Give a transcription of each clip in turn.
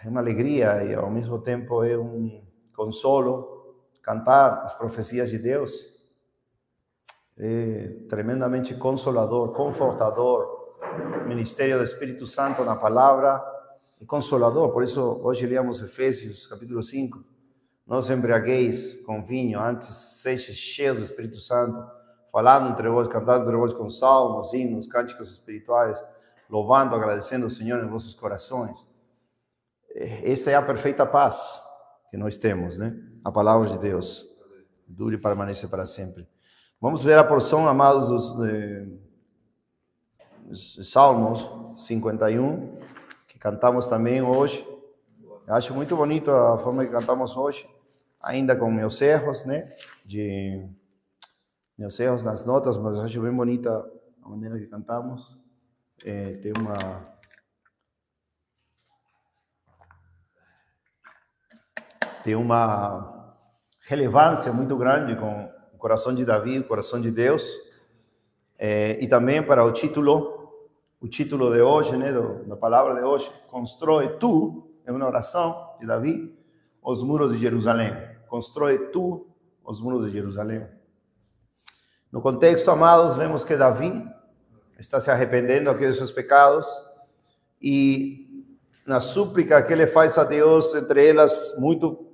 é uma alegria e ao mesmo tempo é um consolo cantar as profecias de Deus. É tremendamente consolador, confortador. O ministério do Espírito Santo na palavra é consolador. Por isso, hoje lemos Efésios, capítulo 5. Não os embriagueis com vinho, antes sejam cheios do Espírito Santo, falando entre vós, cantando entre vós com salmos, hinos, cânticos espirituais, louvando, agradecendo ao Senhor em vossos corações. Essa é a perfeita paz que nós temos, né? A palavra de Deus dure e permaneça para sempre. Vamos ver a porção, amados, dos Salmos 51, que cantamos também hoje. Eu acho muito bonito a forma que cantamos hoje, ainda com meus erros, né? Meus erros nas notas, mas eu acho bem bonita a maneira que cantamos. Tem uma relevância muito grande com o coração de Davi, o coração de Deus, e também para o título de hoje, né, da palavra de hoje, constrói tu, é uma oração de Davi, os muros de Jerusalém. Constrói tu os muros de Jerusalém. No contexto, amados, vemos que Davi está se arrependendo aqui de seus pecados e na súplica que ele faz a Deus, entre elas muito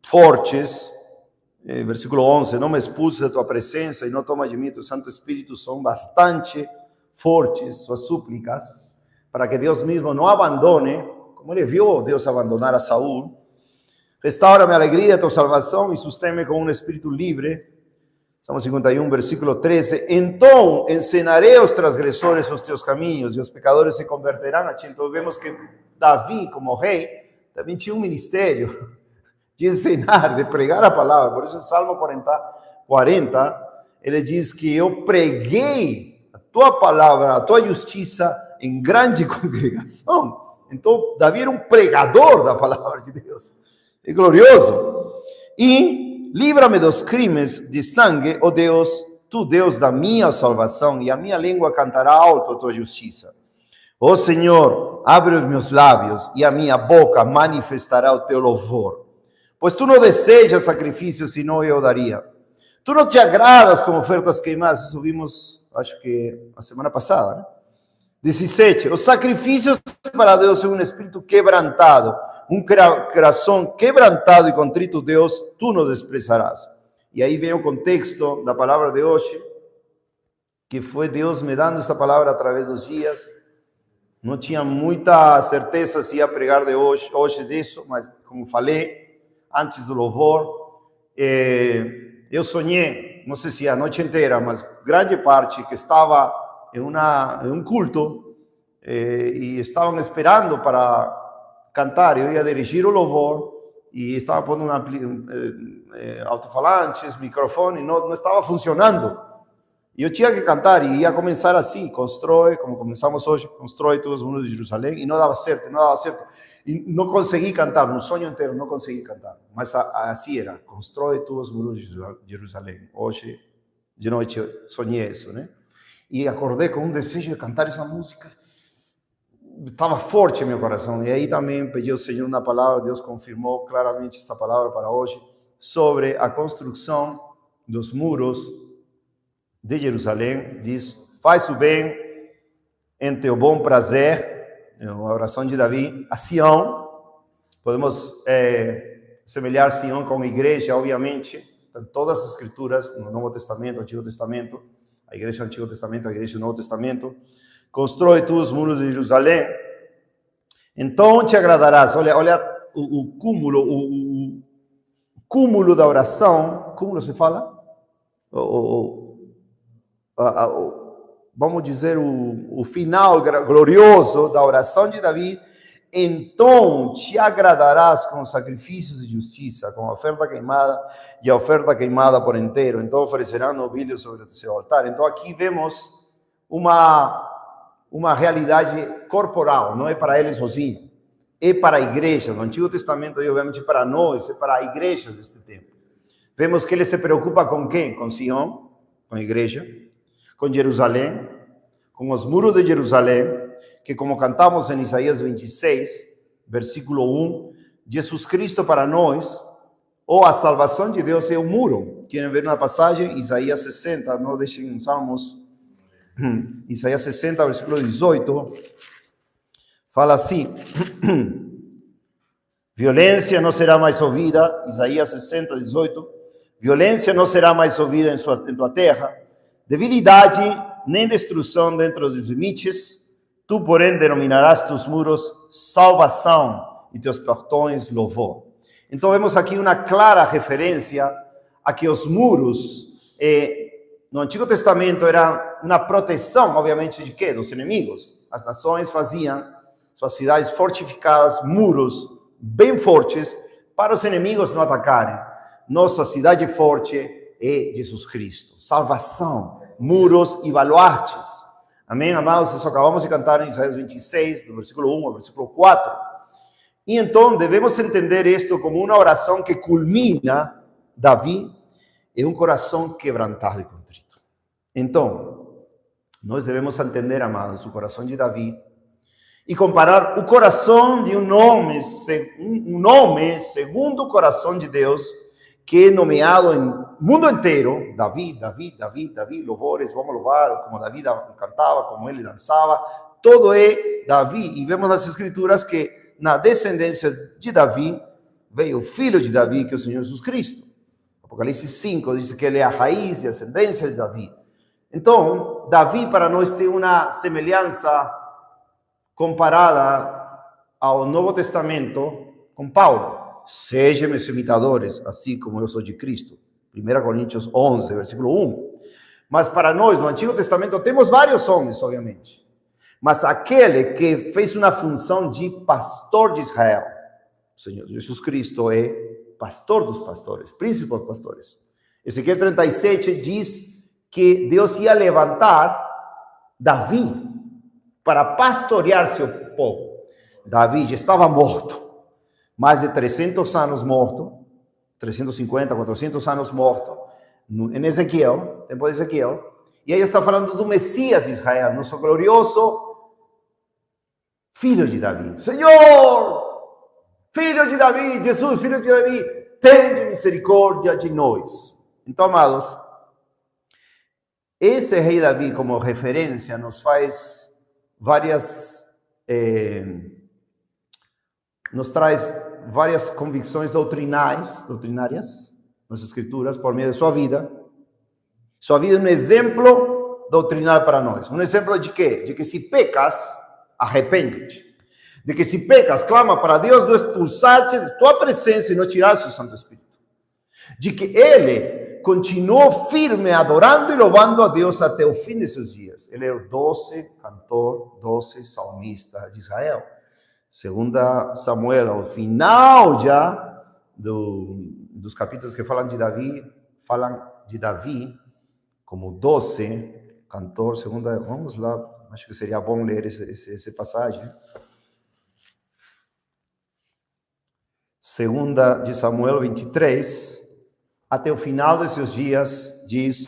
fortes, versículo 11, não me expulses da tua presença e não toma de mim teu Santo Espírito, são bastante fortes suas súplicas, para que Deus mesmo não abandone, como ele viu Deus abandonar a Saul. Restaura-me a alegria da tua salvação e sustém-me com um espírito livre. Salmo 51, versículo 13, então ensinarei aos transgressores os teus caminhos e os pecadores se converterão a ti. Então vemos que Davi, como rei, também tinha um ministério de ensinar, de pregar a palavra. Por isso, no Salmo 40, ele diz que eu preguei a tua palavra, a tua justiça em grande congregação. Então, Davi era um pregador da palavra de Deus. É glorioso. E livra-me dos crimes de sangue, ó Deus, tu Deus da minha salvação, e a minha língua cantará alto a tua justiça. Ó Senhor, abre os meus lábios, e a minha boca manifestará o teu louvor. Pois tu não desejas sacrifício, senão eu daria. Tu não te agradas com ofertas queimadas. Isso vimos, acho que a semana passada, né? 17. Os sacrifícios para Deus são um espírito quebrantado, um coração quebrantado e contrito, Deus, tu não desprezarás. E aí vem o contexto da palavra de hoje, que foi Deus me dando essa palavra através dos dias. Não tinha muita certeza se ia pregar de hoje disso, mas como falei, antes do louvor, eu sonhei, não sei se a noite inteira, mas grande parte, que estava em um culto e estavam esperando para cantar. Eu ia dirigir o louvor e estava pondo alto-falantes, microfone, não estava funcionando. E eu tinha que cantar e ia começar assim, constrói, como começamos hoje, constrói todos os muros de Jerusalém, e não dava certo. E não consegui cantar, no sonho inteiro não consegui cantar. Mas assim era, constrói todos os muros de Jerusalém. Hoje, de noite, eu sonhei isso, né? E acordei com um desejo de cantar essa música. Estava forte em meu coração. E aí também pedi ao Senhor na palavra, Deus confirmou claramente esta palavra para hoje, sobre a construção dos muros de Jerusalém. Diz, faz o bem em teu bom prazer. É uma oração de Davi a Sião. Podemos semelhar Sião com a igreja, obviamente. Em todas as escrituras, no Novo Testamento, no Antigo Testamento, a igreja do Antigo Testamento, a igreja do Novo Testamento. Constrói tu os muros de Jerusalém, então te agradarás. Olha o cúmulo da oração. Cúmulo se fala? Vamos dizer, o final glorioso da oração de Davi. Então te agradarás com sacrifícios de justiça, com a oferta queimada e a oferta queimada por inteiro. Então oferecerão novilhos sobre o seu altar. Então aqui vemos uma realidade corporal, não é para ele sozinho, é para a igreja. No Antigo Testamento, e obviamente para nós, é para a igreja deste tempo. Vemos que ele se preocupa com quem? Com Sião, com a igreja, com Jerusalém, com os muros de Jerusalém, que como cantamos em Isaías 26, versículo 1, Jesus Cristo para nós, ou a salvação de Deus é o muro. Querem ver uma passagem? Isaías 60, não deixem os salmos. Isaías 60, versículo 18, fala assim: violência não será mais ouvida, Isaías 60, 18, violência não será mais ouvida em tua terra, debilidade nem destruição dentro dos limites, tu, porém, denominarás tus muros salvação e teus portões louvor. Então, vemos aqui uma clara referência a que os muros, no Antigo Testamento, eram uma proteção, obviamente, de quê? Dos inimigos. As nações faziam suas cidades fortificadas, muros bem fortes, para os inimigos não atacarem. Nossa cidade forte é Jesus Cristo. Salvação, muros e baluartes. Amém, amados? Isso acabamos de cantar em Isaías 26, do versículo 1 ao versículo 4. E então devemos entender isto como uma oração que culmina Davi em um coração quebrantado e contrito. Então, nós devemos entender, amados, o coração de Davi e comparar o coração de um homem segundo o coração de Deus, que é nomeado em mundo inteiro, Davi, louvores, vamos louvar, como Davi cantava, como ele dançava, todo é Davi. E vemos nas Escrituras que na descendência de Davi veio o filho de Davi, que é o Senhor Jesus Cristo. Apocalipse 5 diz que ele é a raiz e a ascendência de Davi. Então, Davi para nós tem uma semelhança comparada ao Novo Testamento com Paulo. Sejam meus imitadores, assim como eu sou de Cristo. 1 Coríntios 11, versículo 1. Mas para nós, no Antigo Testamento, temos vários homens, obviamente. Mas aquele que fez uma função de pastor de Israel, o Senhor Jesus Cristo é pastor dos pastores, príncipe dos pastores. Ezequiel 37 diz que Deus ia levantar Davi para pastorear seu povo. Davi já estava morto, mais de 300 anos morto, 350, 400 anos morto, em Ezequiel, tempo de Ezequiel. E aí está falando do Messias de Israel, nosso glorioso filho de Davi. Senhor, filho de Davi, Jesus, filho de Davi, tende misericórdia de nós. Então, amados, esse rei Davi, como referência, nos faz nos traz várias convicções doutrinárias nas Escrituras, por meio de sua vida. Sua vida é um exemplo doutrinário para nós. Um exemplo de quê? De que se pecas, arrepende-te. De que se pecas, clama para Deus não expulsar-te de tua presença e não tirar seu Santo Espírito. De que ele continuou firme, adorando e louvando a Deus até o fim de seus dias. Ele é o doce cantor, doce salmista de Israel. Segunda Samuel, ao final já dos capítulos que falam de Davi como doce cantor. Vamos lá. Acho que seria bom ler essa passagem. Segunda de Samuel 23, até o final de seus dias, diz: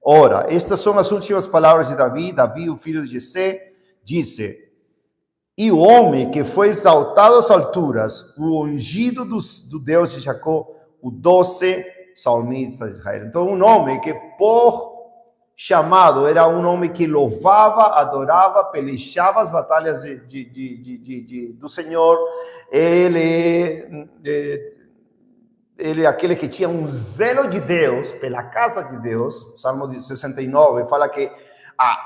ora, estas são as últimas palavras de Davi. Davi, o filho de Jessé, disse: e o homem que foi exaltado às alturas, o ungido do Deus de Jacó, o doce salmista de Israel. Então, um homem que por chamado era um homem que louvava, adorava, pelejava as batalhas do Senhor. Ele é aquele que tinha um zelo de Deus, pela casa de Deus. O Salmo 69 fala que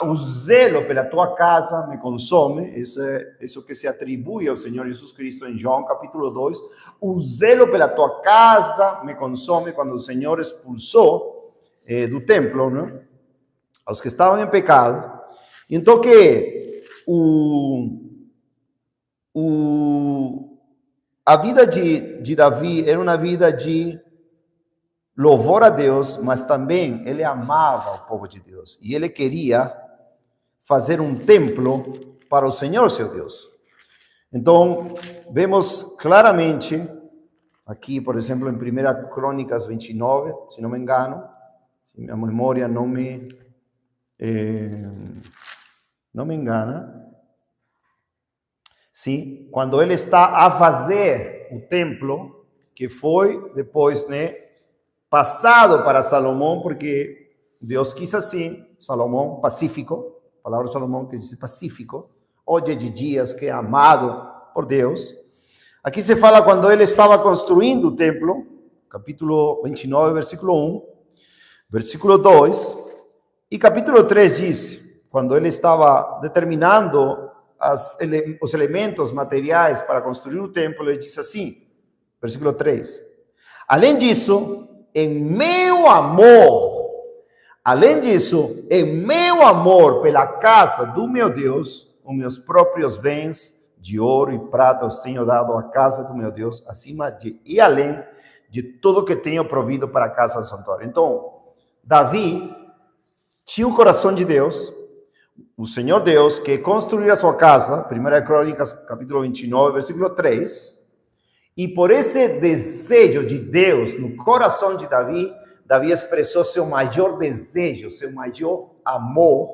o zelo pela tua casa me consome. Isso que se atribui ao Senhor Jesus Cristo em João capítulo 2. O zelo pela tua casa me consome, quando o Senhor expulsou do templo, né, aos que estavam em pecado. Então que a vida de Davi era uma vida de louvor a Deus, mas também ele amava o povo de Deus. E ele queria fazer um templo para o Senhor, seu Deus. Então, vemos claramente, aqui, por exemplo, em 1 Crônicas 29, se não me engano, se minha memória não me engana, sim, quando ele está a fazer o templo, que foi depois, né, passado para Salomão, porque Deus quis assim, Salomão, pacífico, a palavra de Salomão que diz pacífico, hoje de dias que é amado por Deus. Aqui se fala quando ele estava construindo o templo, capítulo 29, versículo 1, versículo 2, e capítulo 3 diz, quando ele estava determinando os elementos materiais para construir o templo, ele diz assim, versículo 3, além disso, em meu amor pela casa do meu Deus, os meus próprios bens de ouro e prata os tenho dado à casa do meu Deus, acima e além de tudo que tenho provido para a casa do santuário. Então, Davi tinha o coração de Deus, o Senhor Deus, que construiu a sua casa, 1 Crônicas, capítulo 29, versículo 3, e por esse desejo de Deus no coração de Davi, Davi expressou seu maior desejo, seu maior amor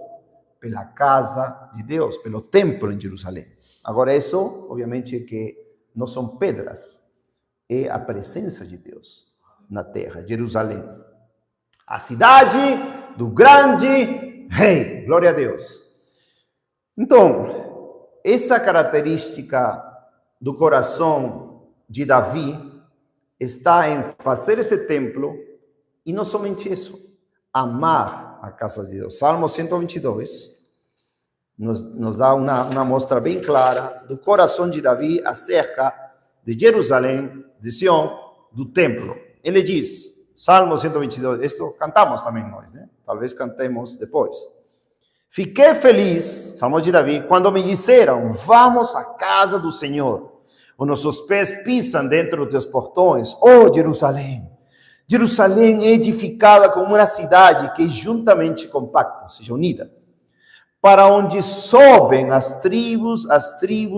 pela casa de Deus, pelo templo em Jerusalém. Agora, isso, obviamente, que não são pedras, é a presença de Deus na terra, Jerusalém. A cidade do grande rei, glória a Deus. Então, essa característica do coração de Davi está em fazer esse templo, e não somente isso, amar a casa de Deus. Salmo 122 nos dá uma mostra bem clara do coração de Davi acerca de Jerusalém, de Sião, do templo. Ele diz, Salmo 122, isto cantamos também nós, né? Talvez cantemos depois. Fiquei feliz, Salmo de Davi, quando me disseram, vamos à casa do Senhor. Os nossos pés pisam dentro dos teus portões. Oh, Jerusalém! Jerusalém é edificada como uma cidade que é juntamente compacta, ou seja, unida, para onde sobem as tribos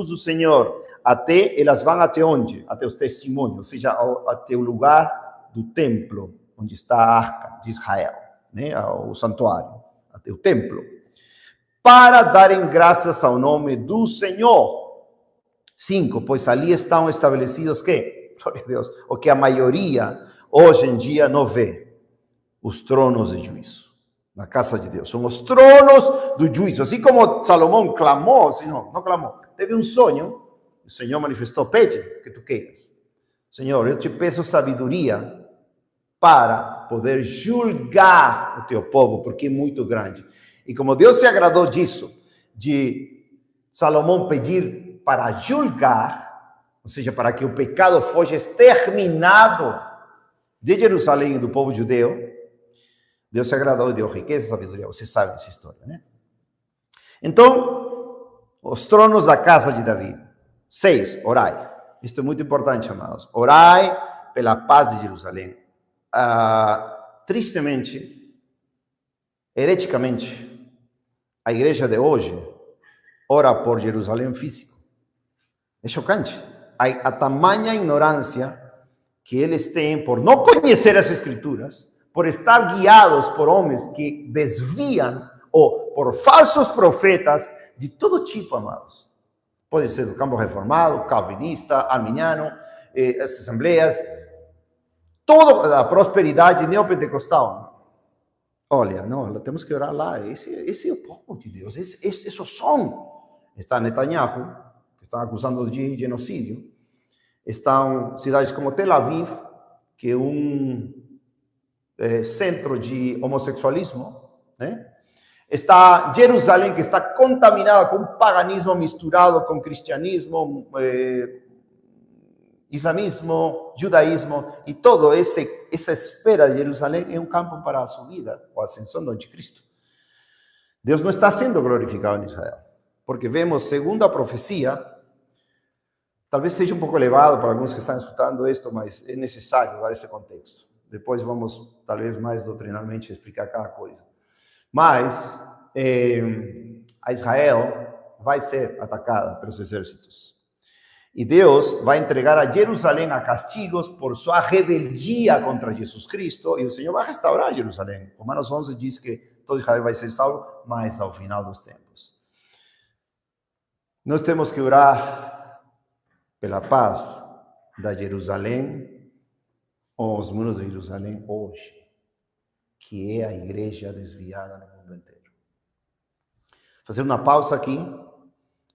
do Senhor, até elas vão até onde? Até os testemunhos, ou seja, até o lugar do templo, onde está a arca de Israel, né? O santuário, até o templo, para darem graças ao nome do Senhor. 5, pois ali estão estabelecidos que, glória a Deus, o que a maioria hoje em dia não vê, os tronos de juízo. Na casa de Deus, são os tronos do juízo. Assim como Salomão clamou, Senhor, não clamou, teve um sonho, o Senhor manifestou, pede que tu queiras. Senhor, eu te peço sabedoria para poder julgar o teu povo, porque é muito grande. E como Deus se agradou disso, de Salomão pedir para julgar, ou seja, para que o pecado fosse exterminado de Jerusalém e do povo judeu, Deus se agradou e deu riqueza e sabedoria. Você sabe dessa história, né? Então, os tronos da casa de Davi. 6, orai. Isto é muito importante, amados. Orai pela paz de Jerusalém. Tristemente, hereticamente, a igreja de hoje ora por Jerusalém físico. É chocante. A tamanha ignorância que eles têm por não conhecer as escrituras, por estar guiados por homens que desviam, ou por falsos profetas de todo tipo, amados. Pode ser do campo reformado, calvinista, arminiano, as assembleias, toda a prosperidade neopentecostal. Olha, não, temos que orar lá, esse é o povo de Deus, esses são. Está Netanyahu, que está acusando de genocídio. Estão cidades como Tel Aviv, que é centro de homossexualismo, né? Está Jerusalém, que está contaminada com paganismo misturado com cristianismo, islamismo, judaísmo, e todo essa esfera de Jerusalém é um campo para a subida, ou a ascensão do anticristo. Deus não está sendo glorificado em Israel, porque vemos, segundo a profecia, talvez seja um pouco elevado para alguns que estão escutando isto, mas é necessário dar esse contexto. Depois vamos, talvez mais doutrinalmente, explicar cada coisa. Mas a Israel vai ser atacada pelos exércitos. E Deus vai entregar a Jerusalém a castigos por sua rebeldia contra Jesus Cristo, e o Senhor vai restaurar Jerusalém. Romanos 11 diz que todo Israel vai ser salvo, mas ao final dos tempos. Nós temos que orar pela paz da Jerusalém, ou os muros de Jerusalém hoje, que é a igreja desviada no mundo inteiro. Fazer uma pausa aqui.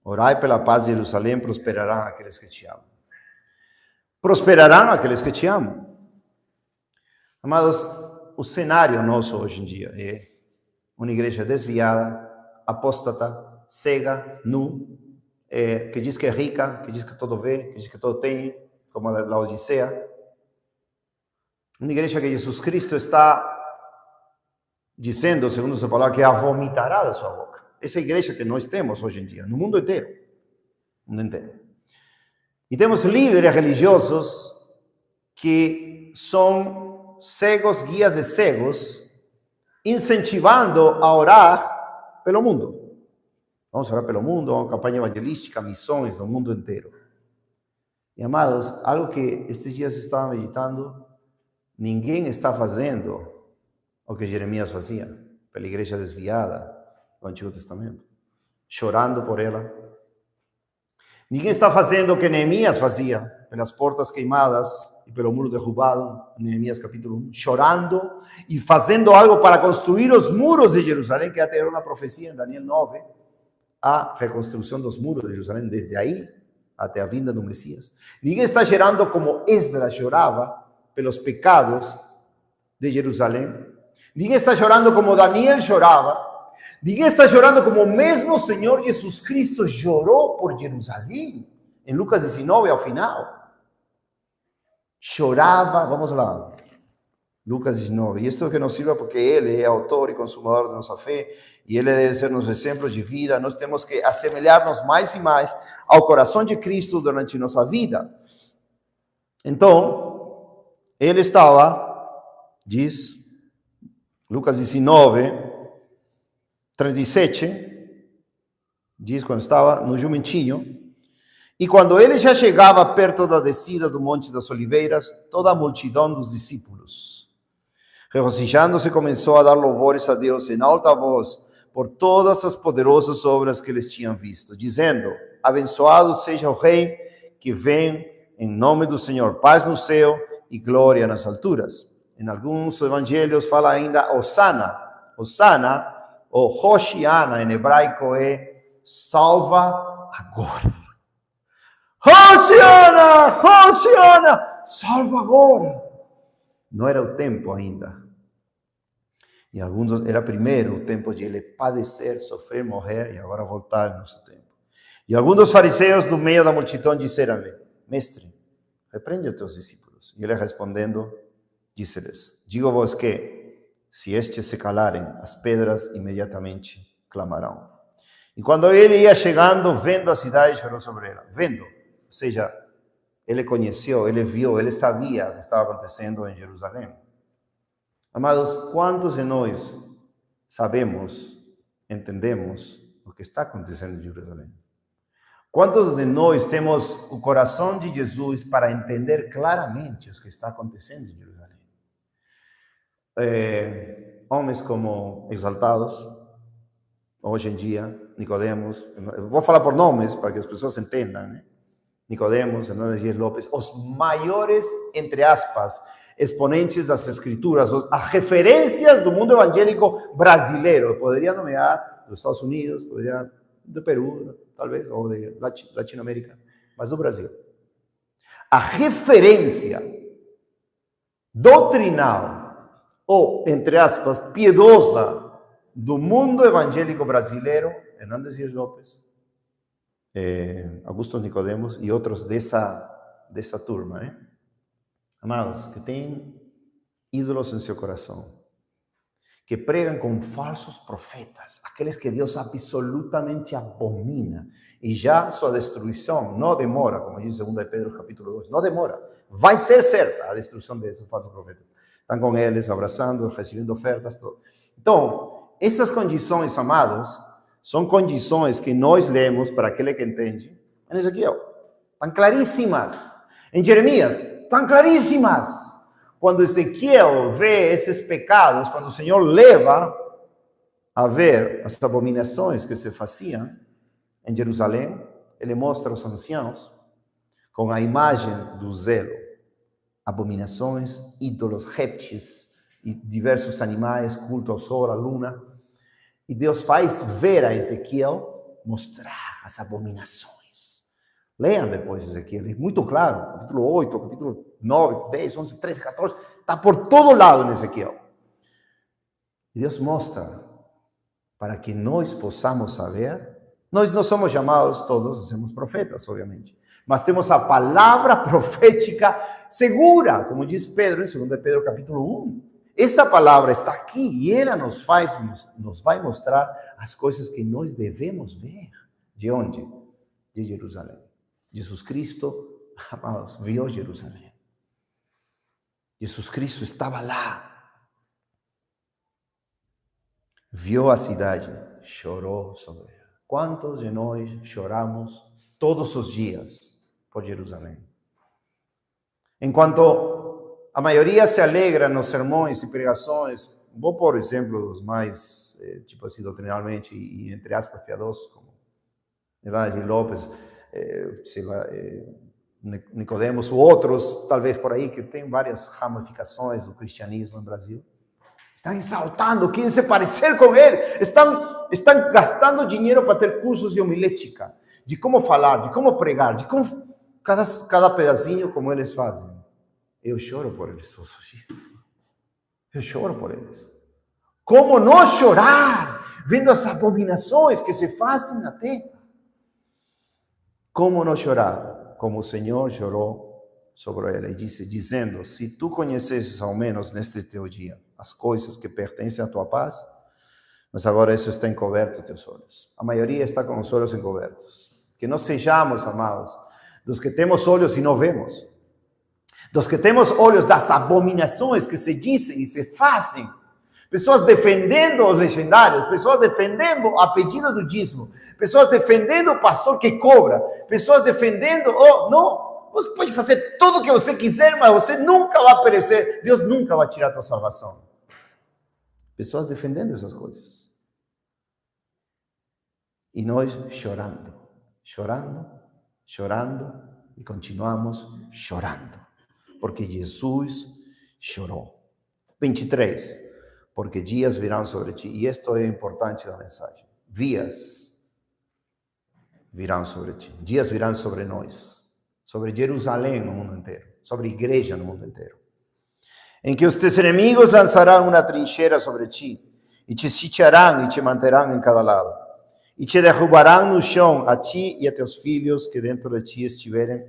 Orai pela paz de Jerusalém, prosperarão aqueles que te amam. Prosperarão aqueles que te amam. Amados, o cenário nosso hoje em dia é uma igreja desviada, apóstata, cega, nu, que diz que é rica, que diz que tudo vê, que diz que tudo tem, como a Laodicea. Uma igreja que Jesus Cristo está dizendo, segundo sua palavra, que a vomitará da sua boca. Essa igreja que nós temos hoje em dia, no mundo inteiro. No mundo inteiro. E temos líderes religiosos que são cegos, guias de cegos, incentivando a orar pelo mundo. Vamos orar pelo mundo, uma campanha evangelística, missões no mundo inteiro. E amados, algo que estes dias estava meditando, ninguém está fazendo o que Jeremias fazia pela igreja desviada do Antigo Testamento, chorando por ela. Ninguém está fazendo o que Neemias fazia pelas portas queimadas e pelo muro derrubado, Neemias capítulo 1, chorando e fazendo algo para construir os muros de Jerusalém, que até era uma profecia em Daniel 9, a reconstrução dos muros de Jerusalém, desde aí até a vinda do Messias. Ninguém está chorando como Esdras chorava pelos pecados de Jerusalém. Ninguém está chorando como Daniel chorava. Ninguém está chorando como o mesmo Senhor Jesus Cristo chorou por Jerusalém, em Lucas 19 ao final. Chorava, vamos lá, Lucas 19. E isto que nos sirva porque Ele é autor e consumador da nossa fé, e Ele deve ser nos exemplos de vida. Nós temos que assemelhar-nos mais e mais ao coração de Cristo durante nossa vida. Então, Ele estava, diz Lucas 19, 37, diz quando estava no jumentinho, e quando ele já chegava perto da descida do Monte das Oliveiras, toda a multidão dos discípulos, regozijando-se, começou a dar louvores a Deus em alta voz por todas as poderosas obras que eles tinham visto, dizendo: abençoado seja o Rei que vem em nome do Senhor, paz no céu e glória nas alturas. Em alguns evangelhos fala ainda Hosana, Hosana, ou Hoshiana em hebraico é salva agora. Hoshiana, Hoshiana, salva agora. Não era o tempo ainda. E alguns era primeiro o tempo de ele padecer, sofrer, morrer e agora voltar no nosso tempo. E alguns dos fariseus do meio da multidão disseram-lhe: mestre, repreende os teus discípulos. E ele respondendo, disse-lhes: digo-vos que se estes se calarem, as pedras imediatamente clamarão. E quando ele ia chegando, vendo a cidade, chorou sobre ela. Vendo, ou seja, ele conheceu, ele viu, ele sabia o que estava acontecendo em Jerusalém. Amados, quantos de nós sabemos, entendemos o que está acontecendo em Jerusalém? Quantos de nós temos o coração de Jesus para entender claramente o que está acontecendo em Jerusalém? Homens como exaltados, hoje em dia, Nicodemos, vou falar por nomes para que as pessoas entendam, né? Nicodemos, Hernandes Dias Lopes, os maiores, entre aspas, exponentes das escrituras, as referências do mundo evangélico brasileiro. Eu poderia nomear dos Estados Unidos, poderia do Peru, talvez, ou de Latinoamérica, mas do Brasil. A referência doutrinal, ou, entre aspas, piedosa do mundo evangélico brasileiro, Hernandes Dias Lopes, Augusto Nicodemos e outros dessa turma, né? Amados, que têm ídolos em seu coração, que pregam com falsos profetas, aqueles que Deus absolutamente abomina, e já sua destruição não demora, como diz 2 Pedro capítulo 2, não demora, vai ser certa a destruição desses falsos profetas. Estão com eles, abraçando, recebendo ofertas, tudo. Então, essas condições, amados, são condições que nós lemos para aquele que entende. Em Ezequiel, estão claríssimas. Em Jeremias, estão claríssimas. Quando Ezequiel vê esses pecados, quando o Senhor leva a ver as abominações que se faziam em Jerusalém, ele mostra aos anciãos com a imagem do zelo, abominações, ídolos, répteis e diversos animais, culto ao sol, à luna. E Deus faz ver a Ezequiel mostrar as abominações. Leiam depois Ezequiel, é muito claro, capítulo 8, capítulo 9, 10, 11, 13, 14, está por todo lado em Ezequiel. E Deus mostra para que nós possamos saber. Nós não somos chamados todos a sermos profetas, obviamente, mas temos a palavra profética segura, como diz Pedro em 2 Pedro capítulo 1. Essa palavra está aqui e ela nos vai mostrar as coisas que nós devemos ver. De onde? De Jerusalém. Jesus Cristo, amados, viu Jerusalém. Jesus Cristo estava lá. Viu a cidade, chorou sobre ela. Quantos de nós choramos todos os dias por Jerusalém? Enquanto a maioria se alegra nos sermões e pregações, vou por exemplo os mais, tipo assim, doutrinalmente e entre aspas piadosos, como Evangel Lopes, sei lá, Nicodemos, ou outros, talvez por aí, que tem várias ramificações do cristianismo no Brasil. Estão exaltando, querem se parecer com ele, estão gastando dinheiro para ter cursos de homilética, de como falar, de como pregar, de como cada pedacinho como eles fazem. Eu choro por eles todos os dias. Eu choro por eles. Como não chorar vendo as abominações que se fazem na terra? Como não chorar? Como o Senhor chorou sobre ela e dizendo, se tu conhecesses ao menos neste teu dia as coisas que pertencem à tua paz, mas agora isso está encoberto a teus olhos. A maioria está com os olhos encobertos. Que não sejamos, amados, dos que temos olhos e não vemos, dos que temos olhos das abominações que se dizem e se fazem, pessoas defendendo os legendários, pessoas defendendo a pedido do dízimo, pessoas defendendo o pastor que cobra, pessoas defendendo, não, você pode fazer tudo o que você quiser, mas você nunca vai perecer, Deus nunca vai tirar a tua salvação. Pessoas defendendo essas coisas. E nós chorando, chorando, chorando, e continuamos chorando, porque Jesus chorou. 23, porque dias virão sobre ti, e isto é importante da mensagem, dias virão sobre ti, dias virão sobre nós, sobre Jerusalém no mundo inteiro, sobre a igreja no mundo inteiro, em que os teus inimigos lançarão uma trincheira sobre ti, e te sitiarão e te manterão em cada lado, e te derrubarão no chão a ti e a teus filhos que dentro de ti estiverem,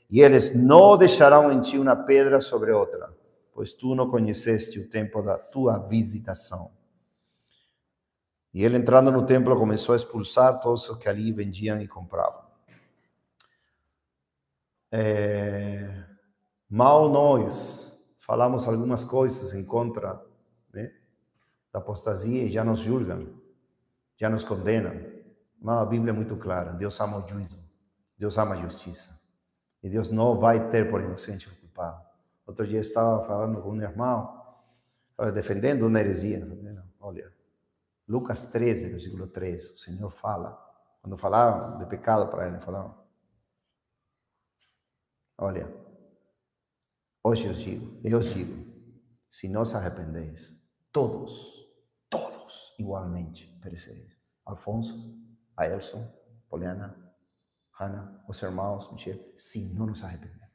e eles não deixarão em ti uma pedra sobre outra, pois tu não conheceste o tempo da tua visitação. E ele, entrando no templo, começou a expulsar todos os que ali vendiam e compravam. Mal nós falamos algumas coisas em contra, né, da apostasia e já nos julgam, já nos condenam. Mas a Bíblia é muito clara, Deus ama o juízo, Deus ama a justiça. E Deus não vai ter por inocente o culpado. Outro dia estava falando com um irmão, defendendo uma heresia. Olha, Lucas 13, versículo 3, o Senhor fala, quando falavam de pecado para ele, falavam, olha, hoje eu os digo, se não se arrependeis, todos, igualmente perecereis. Alfonso, Aelson, Poliana, Hannah, os irmãos, Michel, se não nos arrependemos.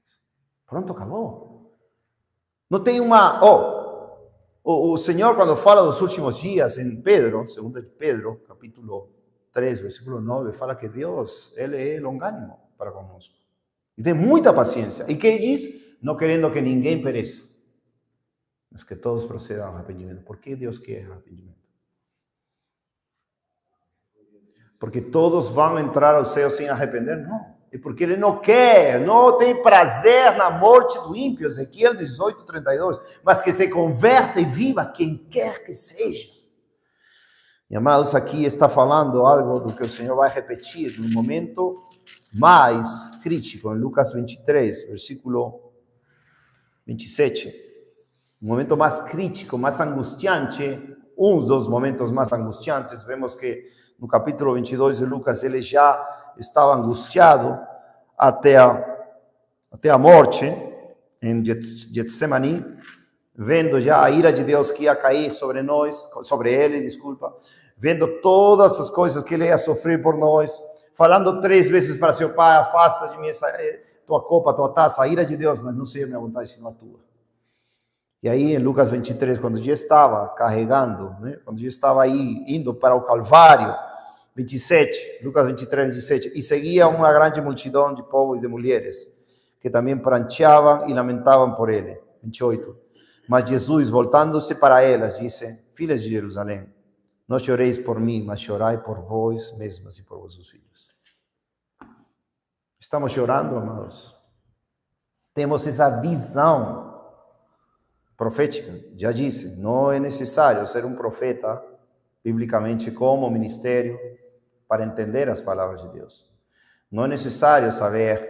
Pronto, acabou. Não tem uma... o Senhor, quando fala dos últimos dias, em Pedro, 2 Pedro, capítulo 3, versículo 9, fala que Deus, Ele é longânimo para conosco. E tem muita paciência. E que diz? Não querendo que ninguém pereça, mas que todos procedam ao arrependimento. Por que Deus quer arrependimento? Porque todos vão entrar ao céu sem arrepender? Não. É porque ele não quer, não tem prazer na morte do ímpio, Ezequiel 18, 32, mas que se converta e viva quem quer que seja. E amados, aqui está falando algo do que o Senhor vai repetir no momento mais crítico, em Lucas 23, versículo 27. Um momento mais crítico, mais angustiante, um dos momentos mais angustiantes. Vemos que no capítulo 22 de Lucas ele já estava angustiado até até a morte, em Getsemane, vendo já a ira de Deus que ia cair sobre nós, sobre ele, desculpa, vendo todas as coisas que ele ia sofrer por nós, falando 3 vezes para seu pai: afasta de mim essa, tua copa, tua taça, a ira de Deus, mas não seja minha vontade, senão a tua. E aí em Lucas 23, quando já estava carregando, né, quando já estava aí indo para o Calvário, 27, Lucas 23, 27, e seguia uma grande multidão de povo e de mulheres, que também pranteavam e lamentavam por ele. 28. Mas Jesus, voltando-se para elas, disse: filhas de Jerusalém, não choreis por mim, mas chorai por vós mesmas e por vossos filhos. Estamos chorando, amados. Temos essa visão profética. Já disse, não é necessário ser um profeta, biblicamente, como ministério, para entender as palavras de Deus. Não é necessário saber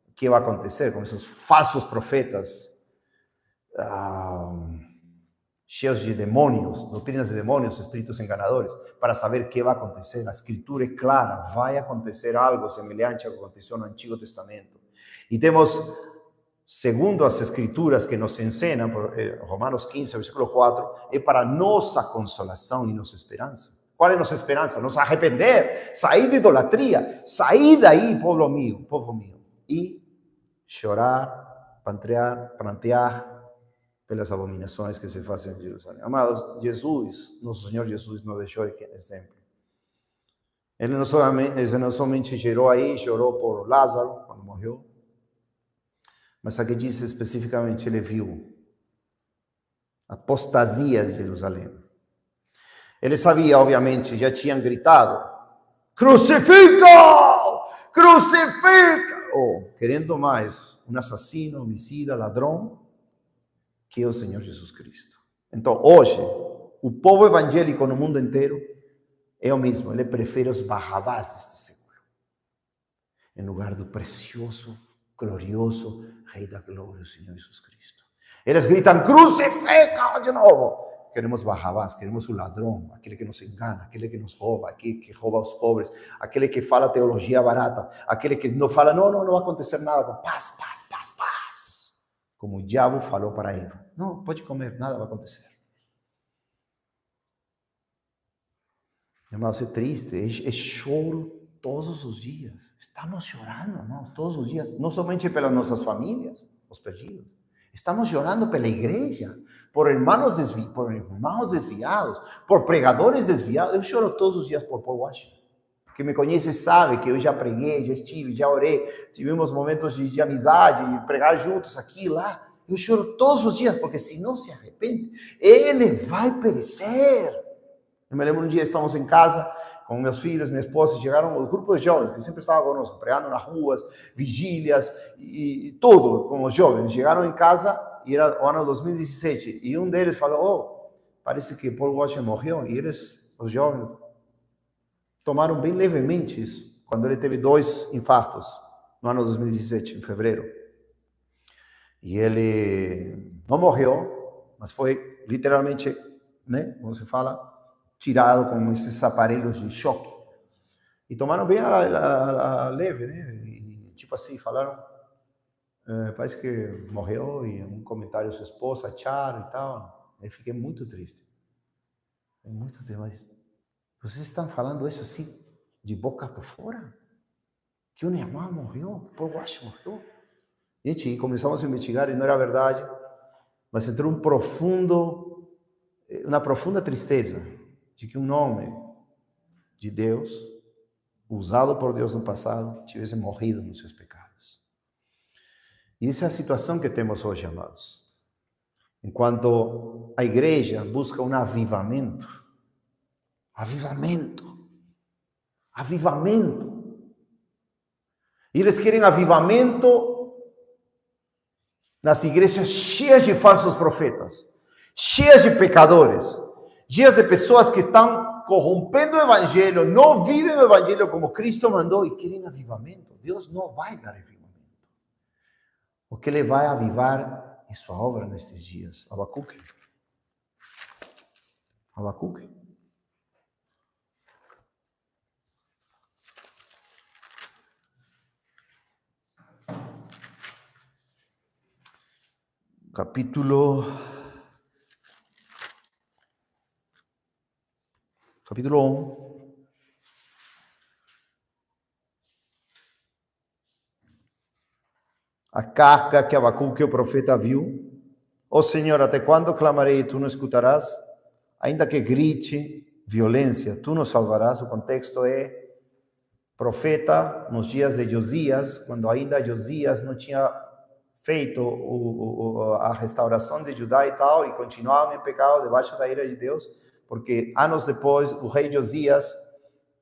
o que vai acontecer com esses falsos profetas, cheios de demônios, doutrinas de demônios, espíritos enganadores, para saber o que vai acontecer. A Escritura é clara, vai acontecer algo semelhante ao que aconteceu no Antigo Testamento. E temos, segundo as Escrituras que nos ensinam, Romanos 15, versículo 4, é para nossa consolação e nossa esperança. Qual é nossa esperança? Nos arrepender, sair da idolatria, sair daí, povo meu, e chorar, prantear pelas abominações que se fazem em Jerusalém. Amados, Jesus, nosso Senhor Jesus, nos deixou exemplo. Ele não somente chorou por Lázaro, quando morreu, mas aqui diz especificamente, ele viu a apostasia de Jerusalém. Ele sabia, obviamente, já tinham gritado: crucifica! Crucifica! Ou, querendo mais, um assassino, homicida, ladrão, que é o Senhor Jesus Cristo. Então, hoje, o povo evangélico no mundo inteiro é o mesmo. Ele prefere os Barrabás deste século, em lugar do precioso, glorioso Rei da Glória, o Senhor Jesus Cristo. Eles gritam: crucifica de novo! Queremos Barrabás, queremos o ladrão, aquele que nos engana, aquele que nos rouba, aquele que rouba aos pobres, aquele que fala teologia barata, aquele que não fala: não vai acontecer nada, com paz. Como o diabo falou para Eva: não, pode comer, nada vai acontecer. Irmãos, é triste, é choro todos os dias. Estamos chorando, irmãos, todos os dias, não somente pelas nossas famílias, os perdidos. Estamos chorando pela igreja, por irmãos desviados, por pregadores desviados. Eu choro todos os dias por Paul Washington. Quem me conhece sabe que eu já preguei, já estive, já orei, tivemos momentos de amizade, de pregar juntos aqui e lá. Eu choro todos os dias, porque se não se arrepende, ele vai perecer. Eu me lembro um dia, estávamos em casa, com meus filhos, minha esposa, chegaram os grupos de jovens, que sempre estavam conosco, pregando nas ruas, vigílias, e tudo, com os jovens. Chegaram em casa, e era o ano 2017, e um deles falou: parece que Paul Washington morreu, e eles, os jovens, tomaram bem levemente isso, quando ele teve 2 infartos, no ano 2017, em fevereiro. E ele não morreu, mas foi literalmente, né, como se fala, tirado com esses aparelhos de choque. E tomaram bem a leve, né? E tipo assim, falaram, parece que morreu, e um comentário sua esposa, Charo e tal. Eu fiquei muito triste. Muito triste, mas vocês estão falando isso assim, de boca para fora? Que um irmão morreu, Paul Washington morreu? Gente, e começamos a investigar e não era verdade, mas entrou uma profunda tristeza de que um homem de Deus, usado por Deus no passado, tivesse morrido nos seus pecados. E essa é a situação que temos hoje, amados. Enquanto a igreja busca um avivamento, e eles querem avivamento nas igrejas cheias de falsos profetas, cheias de pecadores, cheias de pessoas que estão corrompendo o evangelho, não vivem o evangelho como Cristo mandou e querem avivamento. Deus não vai dar avivamento. O que ele vai avivar é sua obra nestes dias. Abacuque. capítulo 1. A carga que Abacuque, o profeta, viu. Ó Senhor, até quando clamarei e tu não escutarás? Ainda que grite violência, tu nos salvarás. O contexto é profeta nos dias de Josias, quando ainda Josias não tinha feito a restauração de Judá e tal, e continuavam em pecado debaixo da ira de Deus, porque anos depois o rei Josias,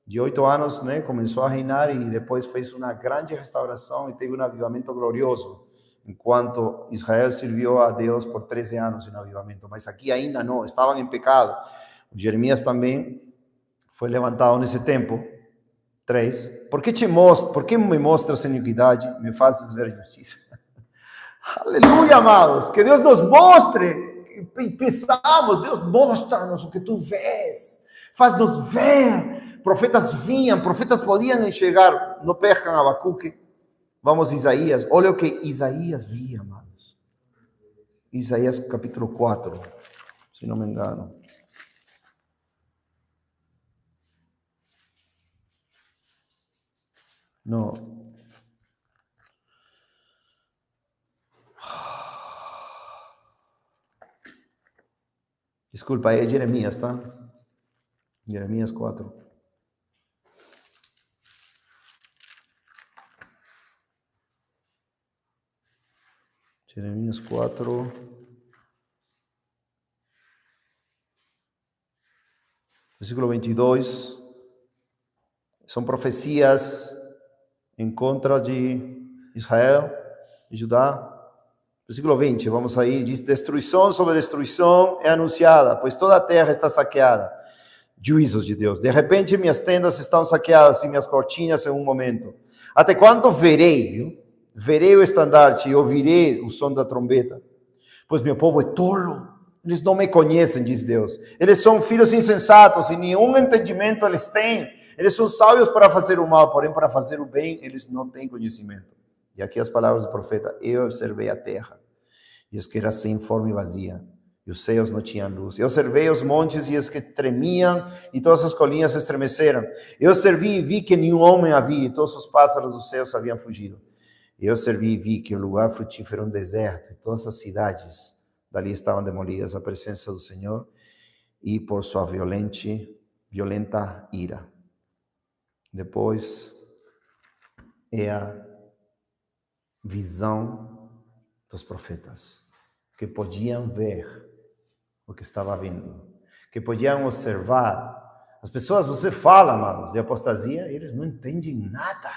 de 8 anos, né, começou a reinar e depois fez uma grande restauração e teve um avivamento glorioso, enquanto Israel serviu a Deus por 13 anos em avivamento, mas aqui ainda não, estavam em pecado. O Jeremias também foi levantado nesse tempo. 3. Por que me mostras iniquidade, me fazes ver justiça? Aleluia, amados, que Deus nos mostre, pensamos, Deus mostra-nos o que tu vês, faz-nos ver. Profetas vinham, profetas podiam enxergar, não percam Abacuque. Vamos a Isaías, olha o que Isaías via, amados. Isaías capítulo 4, se não me engano. Não. Desculpa, é Jeremias, tá? Jeremias 4. Jeremias 4. Versículo 22. São profecias em contra de Israel e Judá. Versículo 20, vamos aí, diz: destruição sobre destruição é anunciada, pois toda a terra está saqueada. Juízos de Deus. De repente minhas tendas estão saqueadas e minhas cortinas em um momento. Até quando verei, viu? Verei o estandarte e ouvirei o som da trombeta. Pois meu povo é tolo, eles não me conhecem, diz Deus. Eles são filhos insensatos e nenhum entendimento eles têm. Eles são sábios para fazer o mal, porém para fazer o bem eles não têm conhecimento. E aqui as palavras do profeta: eu observei a terra, e eis que era sem forma e vazia, e os céus não tinham luz. Eu observei os montes, e eis que tremiam, e todas as colinas se estremeceram. Eu observei e vi que nenhum homem havia, e todos os pássaros dos céus haviam fugido. Eu observei e vi que o lugar frutífero era um deserto, e todas as cidades dali estavam demolidas à presença do Senhor, e por sua violenta ira. Depois é a visão dos profetas, que podiam ver o que estava vindo, que podiam observar. As pessoas, você fala, amados, de apostasia, eles não entendem nada.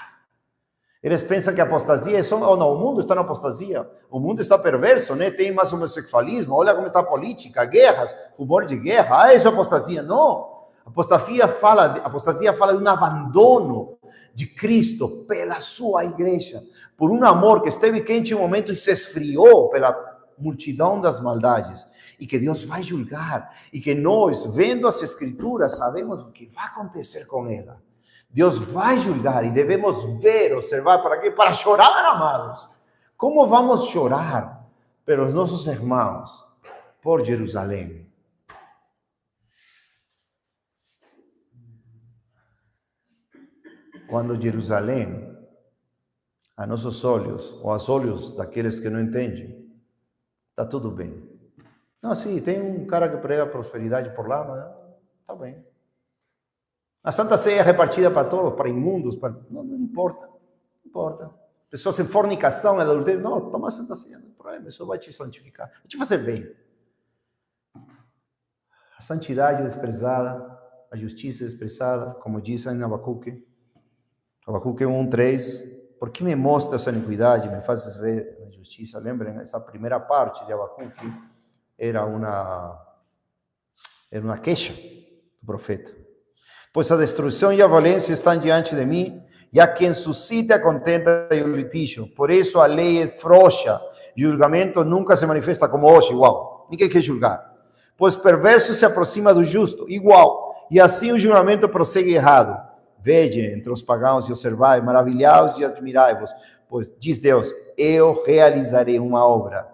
Eles pensam que a apostasia é só, não, o mundo está na apostasia, o mundo está perverso, né? Tem mais homossexualismo, olha como está a política, guerras, rumor de guerra, isso é apostasia. Não, a apostasia fala de um abandono de Cristo pela sua igreja, por um amor que esteve quente em um momento e se esfriou pela multidão das maldades, e que Deus vai julgar, e que nós, vendo as Escrituras, sabemos o que vai acontecer com ela. Deus vai julgar e devemos ver, observar, para quê? Para chorar, amados. Como vamos chorar pelos nossos irmãos, por Jerusalém? Quando Jerusalém, a nossos olhos, ou aos olhos daqueles que não entendem, está tudo bem. Não, sim, tem um cara que prega prosperidade por lá, mas está bem. A Santa Ceia é repartida para todos, para imundos, não importa, não importa. Pessoas em fornicação, em adultério, não, toma a Santa Ceia, não tem problema, isso vai te santificar, vai te fazer bem. A santidade é desprezada, a justiça é desprezada, como diz em Abacuque 1:3, por que me mostras a iniquidade, me fazes ver a justiça? Lembrem, essa primeira parte de Abacuque era uma queixa do profeta. Pois a destruição e a violência estão diante de mim, e a quem suscite a contenda e o litígio. Por isso a lei é frouxa, e o julgamento nunca se manifesta como hoje, igual. Ninguém quer julgar. Pois perverso se aproxima do justo, igual. E assim o julgamento prossegue errado. Vede entre os pagãos e observai, maravilhaos e admirai-vos. Pois diz Deus: eu realizarei uma obra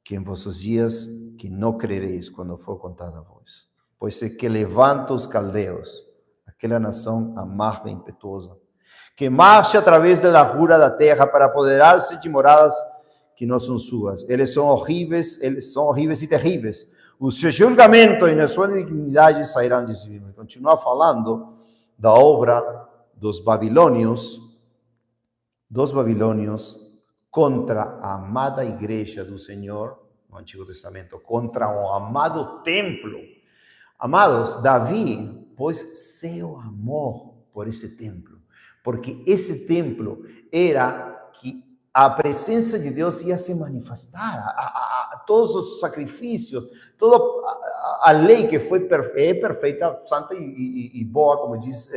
que en vossos dias que não crereis quando for contado a vós. Pois é que levanta os caldeus, aquela nação amarga e impetuosa, que marcha através da largura da terra para apoderar-se de moradas que não são suas. Eles são horríveis e terríveis. O seu julgamento e na sua indignidade sairão de si. Continua falando da obra dos babilônios contra a amada igreja do Senhor no Antigo Testamento, contra o amado templo. Amados, Davi pôs seu amor por esse templo, porque esse templo era que a presença de Deus ia se manifestar, todos os sacrifícios, toda a lei que foi perfeita, santa e boa, como diz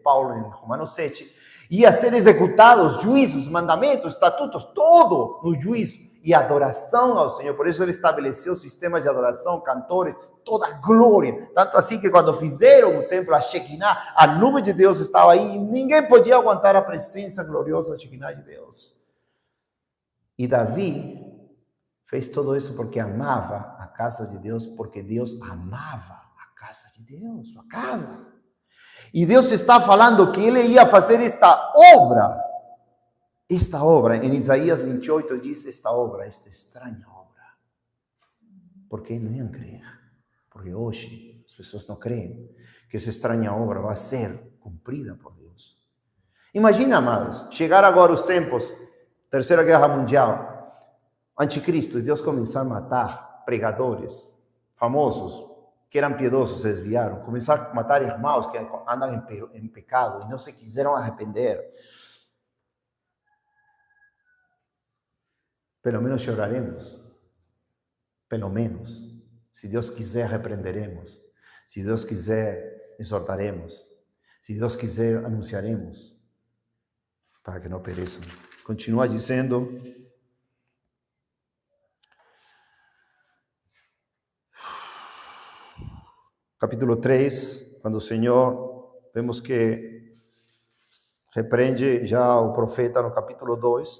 Paulo em Romanos 7, ia ser executados, juízos, mandamentos, estatutos, todo no juízo e adoração ao Senhor. Por isso ele estabeleceu sistemas de adoração, cantores, toda a glória. Tanto assim que quando fizeram o templo, a Shekinah, a nuvem de Deus estava aí e ninguém podia aguentar a presença gloriosa da Shekinah de Deus. E Davi fez tudo isso porque amava a casa de Deus, porque Deus amava a casa de Deus, a casa. E Deus está falando que ele ia fazer esta obra, em Isaías 28 diz esta estranha obra, porque não iam crer, porque hoje as pessoas não creem que essa estranha obra vai ser cumprida por Deus. Imagina, amados, chegar agora os tempos, Terceira Guerra Mundial, Anticristo, e Deus começar a matar pregadores famosos, que eram piedosos, se desviaram, começar a matar irmãos que andam em pecado e não se quiseram arrepender. Pelo menos choraremos. Pelo menos. Se Deus quiser, repreenderemos. Se Deus quiser, exortaremos. Se Deus quiser, anunciaremos. Para que não pereçam. Continua dizendo... Capítulo 3, quando o Senhor, vemos que repreende já o profeta no capítulo 2.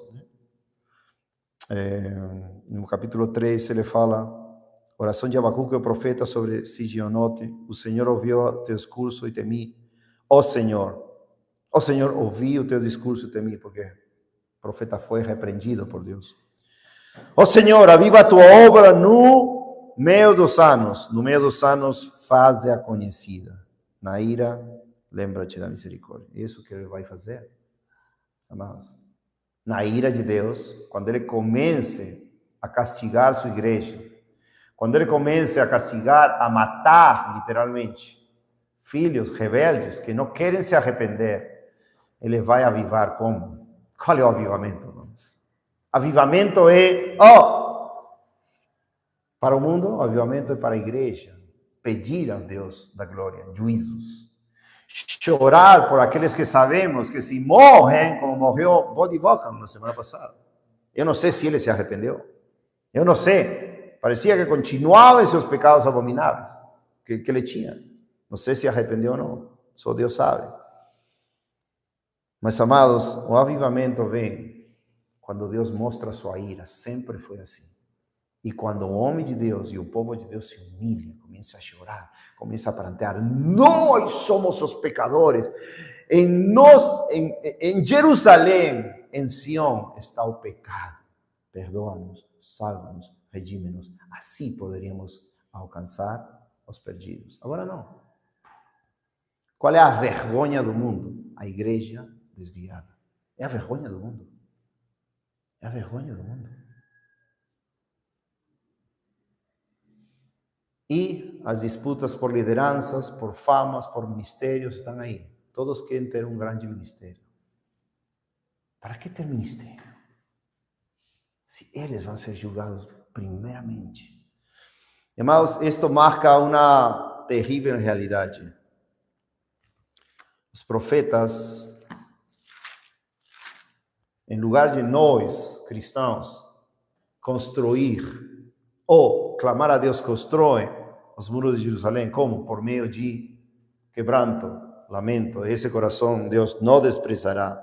No capítulo 3 ele fala, oração de Abacuque, o profeta, sobre Sigionote. O Senhor ouviu o teu discurso e temi. Ó Senhor, ouvi o teu discurso e temi, porque o profeta foi repreendido por Deus. Ó Senhor, aviva a tua obra no meio dos anos, faze-a conhecida. Na ira, lembra-te da misericórdia. Isso que ele vai fazer, amados. Na ira de Deus, quando ele comece a castigar sua igreja, quando ele comece a castigar, a matar, literalmente, filhos rebeldes que não querem se arrepender, ele vai avivar como? Qual é o avivamento, irmãos? Avivamento é, para o mundo, o avivamento é para a igreja. Pedir a Deus da glória, juízos. Chorar por aqueles que sabemos que se morrem, como morreu Buddy Buckham na semana passada. Eu não sei se ele se arrependeu. Eu não sei. Parecia que continuava em seus pecados abomináveis que ele tinha. Não sei se arrependeu ou não. Só Deus sabe. Mas, amados, o avivamento vem quando Deus mostra a sua ira. Sempre foi assim. E quando o homem de Deus e o povo de Deus se humilham, começa a chorar, começa a prantear, nós somos os pecadores. Em Jerusalém, em Sião, está o pecado. Perdoa-nos, salva-nos, redime-nos. Assim poderíamos alcançar os perdidos. Agora não. Qual é a vergonha do mundo? A igreja desviada. É a vergonha do mundo. É a vergonha do mundo. E as disputas por lideranças, por famas, por ministérios estão aí. Todos querem ter um grande ministério. Para que ter ministério? Se eles vão ser julgados primeiramente. Irmãos, isto marca uma terrível realidade. Os profetas, em lugar de nós, cristãos, construir ou clamar a Deus, constrói os muros de Jerusalém, como? Por meio de quebranto, lamento. Esse coração Deus não desprezará.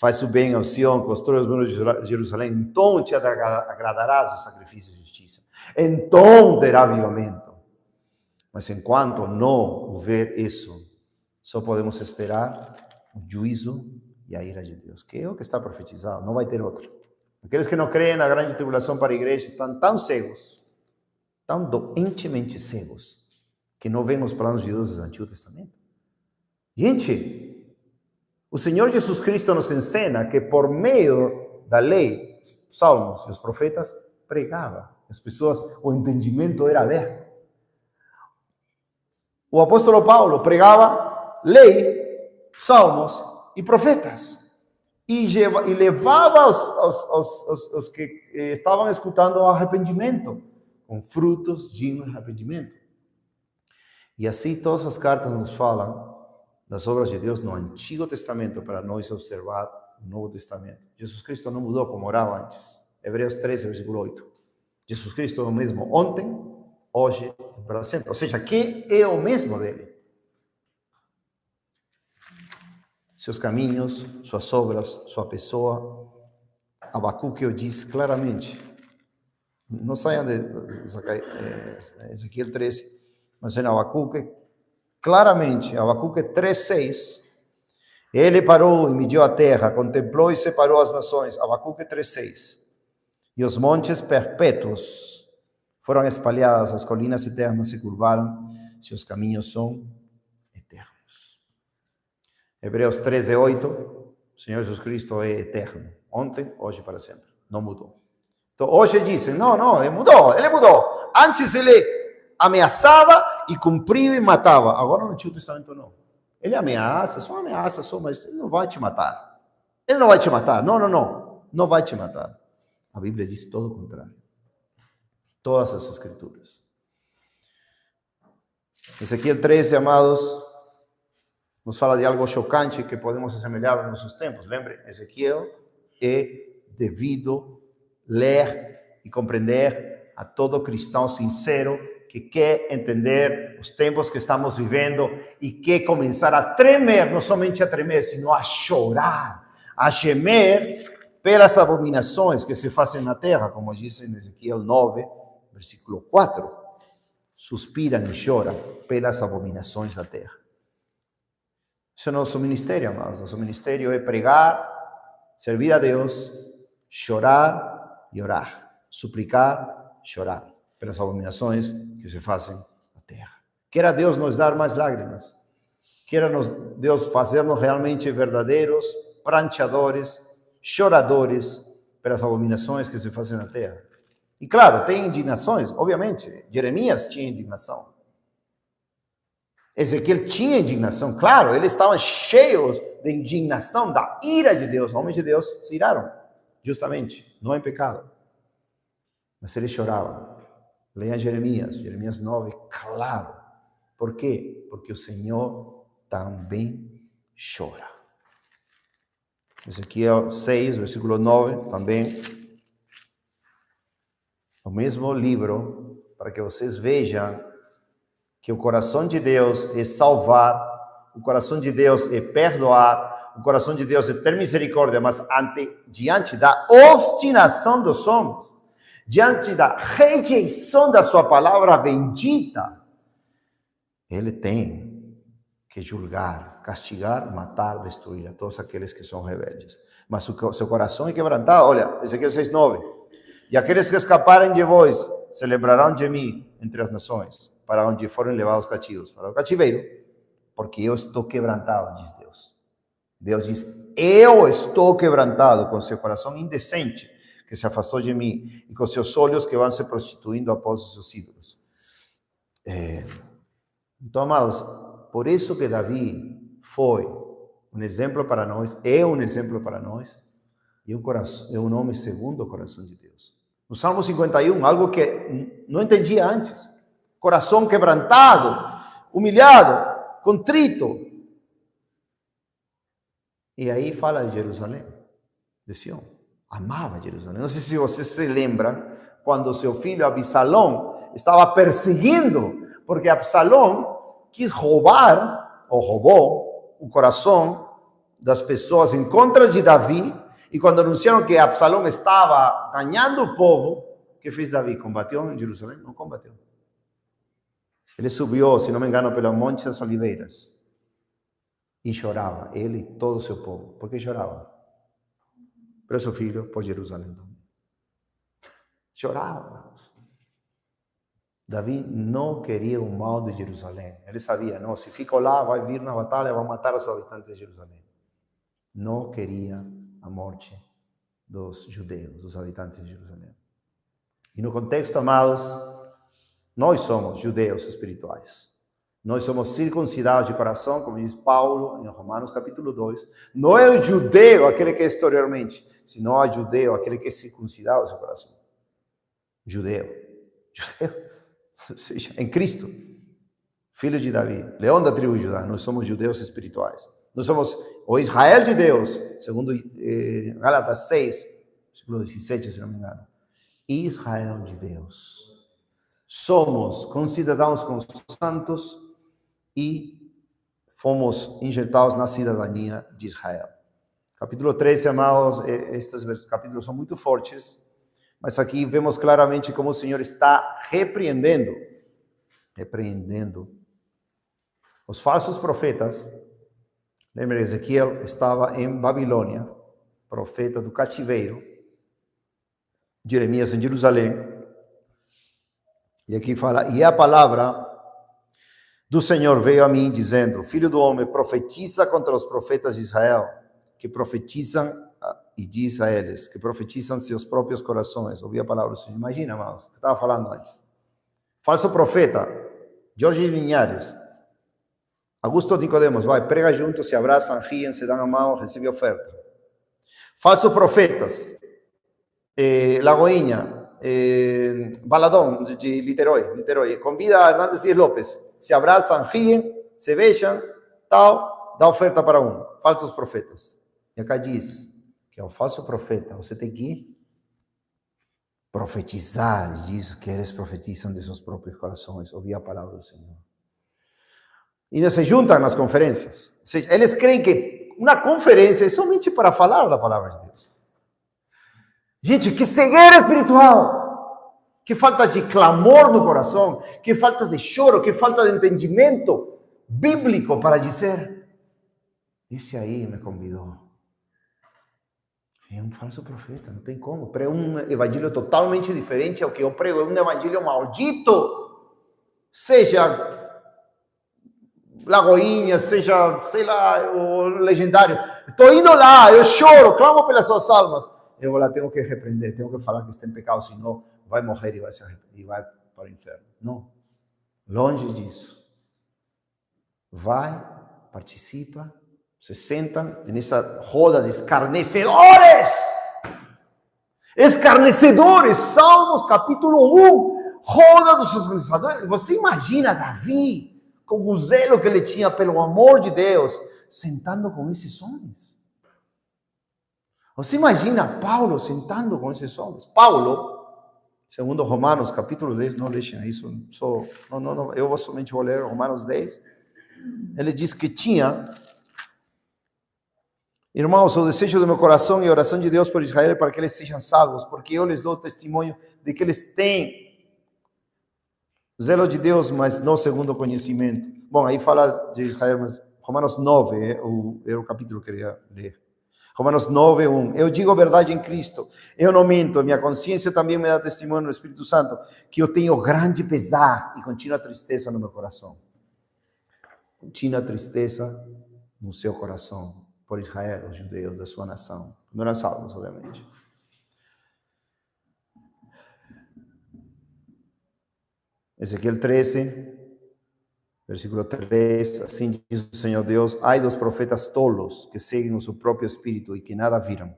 Faz o bem ao Sião, constrói os muros de Jerusalém, então te agradarás o sacrifício de justiça. Então terá avivamento. Mas enquanto não houver isso, só podemos esperar o juízo e a ira de Deus, que é o que está profetizado, não vai ter outro. Aqueles que não creem na grande tribulação para a igreja estão tão cegos, tão doentemente cegos, que não veem os planos de Deus do Antigo Testamento. Gente, o Senhor Jesus Cristo nos ensina que por meio da lei, os salmos e os profetas pregavam. As pessoas, o entendimento era aberto. O apóstolo Paulo pregava lei, salmos e profetas. E levava os que estavam escutando ao arrependimento, com frutos dignos de arrependimento. E assim todas as cartas nos falam das obras de Deus no Antigo Testamento para nós observar o Novo Testamento. Jesus Cristo não mudou como orava antes. Hebreus 13, versículo 8. Jesus Cristo é o mesmo ontem, hoje e para sempre. Ou seja, que é o mesmo dele. Seus caminhos, suas obras, sua pessoa. Abacuque o diz claramente. Não saiam de Ezequiel 13, mas em Abacuque, claramente, Abacuque 3:6, ele parou e mediu a terra, contemplou e separou as nações. Abacuque 3:6. E os montes perpétuos foram espalhados, as colinas eternas se curvaram, seus caminhos são eternos. Hebreus 13:8, o Senhor Jesus Cristo é eterno, ontem, hoje e para sempre, não mudou. Então, hoje dizem, não, ele mudou. Antes ele ameaçava e cumpria e matava. Agora no Antigo Testamento não. Ele ameaça, mas ele não vai te matar. Ele não vai te matar, não vai te matar. A Bíblia diz todo o contrário. Todas as Escrituras. Ezequiel 13, amados, nos fala de algo chocante que podemos assemelhar aos nossos tempos. Lembre, Ezequiel é devido ler e compreender a todo cristão sincero que quer entender os tempos que estamos vivendo e quer começar a tremer, não somente a tremer, sino a chorar, a gemer pelas abominações que se fazem na terra, como diz em Ezequiel 9, versículo 4. Suspiram e choram pelas abominações da terra. Esse é o nosso ministério, amados. Nosso ministério é pregar, servir a Deus, chorar e orar. Suplicar, chorar pelas abominações que se fazem na terra. Queira Deus nos dar mais lágrimas. Queira Deus fazer-nos realmente verdadeiros pranteadores, choradores pelas abominações que se fazem na terra. E claro, tem indignações, obviamente. Jeremias tinha indignação. Ezequiel tinha indignação, claro, eles estavam cheios de indignação, da ira de Deus. Homens de Deus se iraram, justamente, não em pecado. Mas eles choravam. Leia Jeremias 9, claro. Por quê? Porque o Senhor também chora. Ezequiel 6, versículo 9, também. O mesmo livro, para que vocês vejam que o coração de Deus é salvar, o coração de Deus é perdoar, o coração de Deus é ter misericórdia, mas diante da obstinação dos homens, diante da rejeição da sua palavra bendita, ele tem que julgar, castigar, matar, destruir a todos aqueles que são rebeldes. Mas o seu coração é quebrantado. Olha, Ezequiel 6:9. E aqueles que escaparem de vós se lembrarão de mim entre as nações, para onde foram levados cativos, para o cativeiro, porque eu estou quebrantado, diz Deus. Deus diz, eu estou quebrantado com seu coração indecente, que se afastou de mim, e com seus olhos que vão se prostituindo após os seus ídolos. Então, amados, por isso que Davi foi um exemplo para nós, é um exemplo para nós, e um homem segundo o coração de Deus. No Salmo 51, algo que não entendia antes. Coração quebrantado, humilhado, contrito. E aí fala de Jerusalém, de Sião. Amava Jerusalém. Não sei se vocês se lembram, quando seu filho Absalão estava perseguindo, porque Absalão quis roubar, ou roubou, o coração das pessoas em contra de Davi, e quando anunciaram que Absalão estava ganhando o povo, o que fez Davi? Combateu em Jerusalém? Não combateu. Ele subiu, se não me engano, pelo Monte das Oliveiras, e chorava, ele e todo o seu povo. Por que chorava? Por seu filho, por Jerusalém. Chorava, irmãos. Davi não queria o mal de Jerusalém. Ele sabia, não, se fico lá, vai vir na batalha, vai matar os habitantes de Jerusalém. Não queria a morte dos judeus, dos habitantes de Jerusalém. E no contexto, amados, nós somos judeus espirituais. Nós somos circuncidados de coração, como diz Paulo em Romanos capítulo 2. Não é o judeu aquele que é exteriormente, senão o judeu aquele que é circuncidado de seu coração. Judeu. Ou seja, em Cristo, filho de Davi, leão da tribo de Judá. Nós somos judeus espirituais. Nós somos o Israel de Deus, segundo Gálatas 6, versículo 17, se não me engano. Israel de Deus. Somos concidadãos com os santos e fomos injetados na cidadania de Israel. Capítulo 13, amados, estes capítulos são muito fortes, mas aqui vemos claramente como o Senhor está repreendendo os falsos profetas. Lembra, Ezequiel estava em Babilônia, profeta do cativeiro, Jeremias em Jerusalém, e aqui fala, e a palavra do Senhor veio a mim dizendo, filho do homem, profetiza contra os profetas de Israel, que profetizam, e diz a eles, que profetizam seus próprios corações. Ouvi a palavra do Senhor. Imagina, irmãos, o que eu estava falando antes. Falso profeta, Jorge Linhares, Augusto Nicodemos, vai, prega juntos, se abraçam, riem, se dão a mão, recebem oferta. Falsos profetas, Lagoinha, Baladão, de Niterói, convida Hernandes Dias Lopes, se abraçam, riem, se beijam, tal, dá oferta para um. Falsos profetas. E acá diz que é o falso profeta, você tem que profetizar, diz que eles profetizam de seus próprios corações, ouvir a palavra do Senhor. E se juntam nas conferências. Ou seja, eles creem que uma conferência é somente para falar da palavra de Deus. Gente, que cegueira espiritual, que falta de clamor no coração, que falta de choro, que falta de entendimento bíblico para dizer, esse aí me convidou. É um falso profeta, não tem como. Prega um evangelho totalmente diferente ao que eu prego, é um evangelho maldito. Seja Lagoinha, seja, sei lá, o legendário. Estou indo lá, eu choro, clamo pelas suas almas. Eu lá tenho que repreender, tenho que falar que está em pecado, senão vai morrer e vai para o inferno. Não, longe disso. Vai, participa, se sentam nessa roda de escarnecedores. Escarnecedores, Salmos capítulo 1, roda dos escarnecedores. Você imagina Davi, com o zelo que ele tinha pelo amor de Deus, sentando com esses homens. Você imagina Paulo sentando com esses homens? Paulo, segundo Romanos capítulo 10, não deixem isso, eu somente vou ler Romanos 10, ele diz que tinha, irmãos, o desejo do meu coração e a oração de Deus por Israel para que eles sejam salvos, porque eu lhes dou testemunho de que eles têm zelo de Deus, mas não segundo o conhecimento. Bom, aí fala de Israel, mas Romanos 9 era o capítulo que eu queria ler. Romanos 9, 1. Eu digo a verdade em Cristo. Eu não minto. Minha consciência também me dá testemunho no Espírito Santo que eu tenho grande pesar e contínua tristeza no meu coração. Contínua tristeza no seu coração por Israel, os judeus da sua nação. Não eram salvos, obviamente. Ezequiel 13, versículo 3, assim diz o Senhor Deus, ai dos profetas tolos que seguem o seu próprio espírito e que nada viram.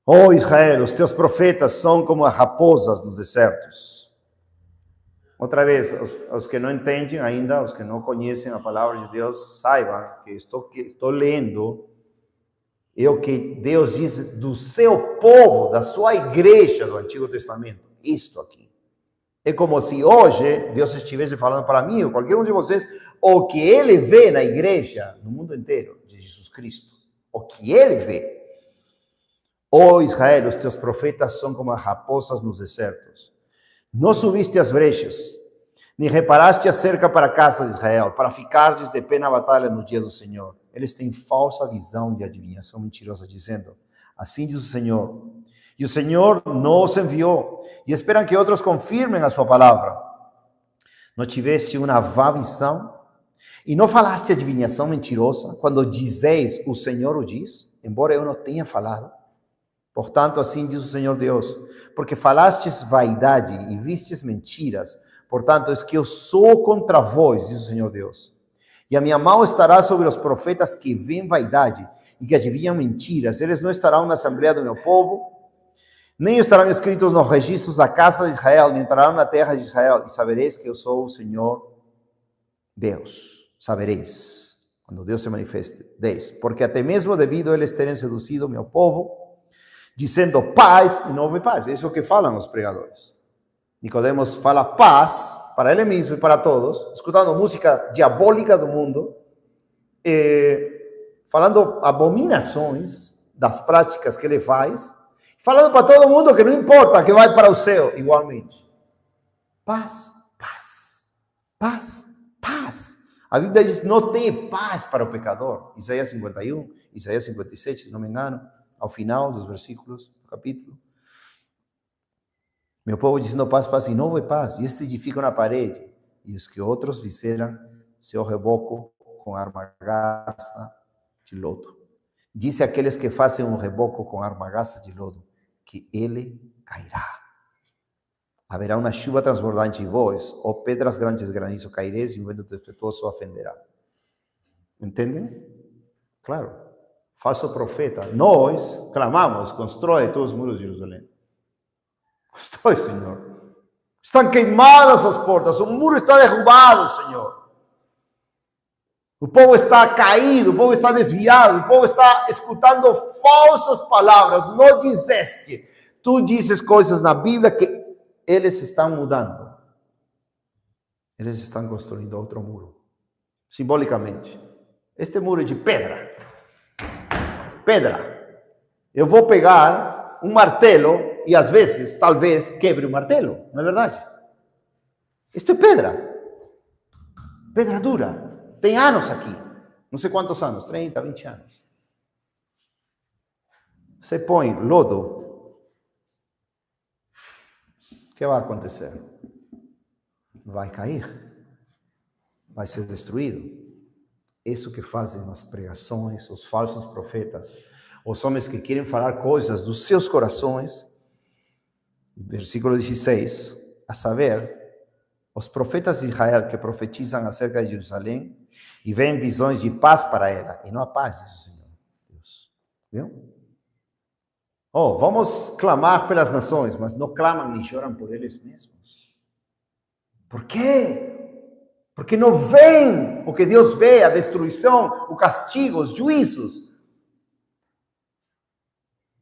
Oh Israel, os teus profetas são como as raposas nos desertos. Outra vez, os que não entendem ainda, os que não conhecem a palavra de Deus, saibam que estou lendo é o que Deus diz do seu povo, da sua igreja do Antigo Testamento. Isto aqui. É como se hoje Deus estivesse falando para mim ou qualquer um de vocês o que ele vê na igreja, no mundo inteiro, de Jesus Cristo. O que ele vê. Ó Israel, os teus profetas são como as raposas nos desertos. Não subiste as brechas, nem reparaste a cerca para a casa de Israel, para ficares de pé na batalha no dia do Senhor. Eles têm falsa visão de adivinhação mentirosa, dizendo, assim diz o Senhor. E o Senhor não os enviou, e esperam que outros confirmem a sua palavra. Não tiveste uma vã visão, e não falaste adivinhação mentirosa, quando dizeis, o Senhor o diz, embora eu não tenha falado. Portanto, assim diz o Senhor Deus, porque falastes vaidade e vistes mentiras, portanto, es que eu sou contra vós, diz o Senhor Deus. E a minha mão estará sobre os profetas que veem vaidade e que adivinham mentiras. Eles não estarão na assembleia do meu povo, nem estarão escritos nos registros da casa de Israel, nem entrarão na terra de Israel. E sabereis que eu sou o Senhor Deus. Sabereis, quando Deus se manifeste. 10. Porque até mesmo devido a eles terem seduzido o meu povo, dizendo paz e não houve paz. Isso é o que falam os pregadores. Nicodemos fala paz para ele mesmo e para todos, escutando música diabólica do mundo, falando abominações das práticas que ele faz, falando para todo mundo que não importa, que vai para o céu igualmente. Paz, paz, paz, paz. A Bíblia diz, não tem paz para o pecador. Isaías 51, Isaías 57, se não me engano, ao final dos versículos do capítulo. Meu povo dizendo paz, paz, e não houve paz. E este edifica na parede. E os que outros fizeram seu reboco com argamassa de lodo. Disse aqueles que fazem um reboco com argamassa de lodo, que ele cairá. Haverá uma chuva transbordante em vós, ou pedras grandes granizo caireis, e um vento tempestuoso ofenderá. Entendem? Claro. Falso profeta. Nós clamamos, constrói todos os muros de Jerusalém. Constrói, Senhor. Estão queimadas as portas, o muro está derrubado, Senhor. O povo está caído, o povo está desviado, o povo está escutando falsas palavras. Não dizeste. Tu dizes coisas na Bíblia que eles estão mudando. Eles estão construindo outro muro. Simbolicamente. Este muro é de pedra. Pedra. Eu vou pegar um martelo e às vezes, talvez, quebre o martelo. Não é verdade? Isto é pedra. Pedra dura. Tem anos aqui. Não sei quantos anos. 30, 20 anos. Você põe lodo. O que vai acontecer? Vai cair. Vai ser destruído. Isso que fazem as pregações, os falsos profetas, os homens que querem falar coisas dos seus corações. Versículo 16, a saber, os profetas de Israel que profetizam acerca de Jerusalém e veem visões de paz para ela, e não a paz, diz o Senhor Deus. Viu? Vamos clamar pelas nações, mas não clamam nem choram por eles mesmos. Por quê? Porque não veem o que Deus vê, a destruição, o castigo, os juízos.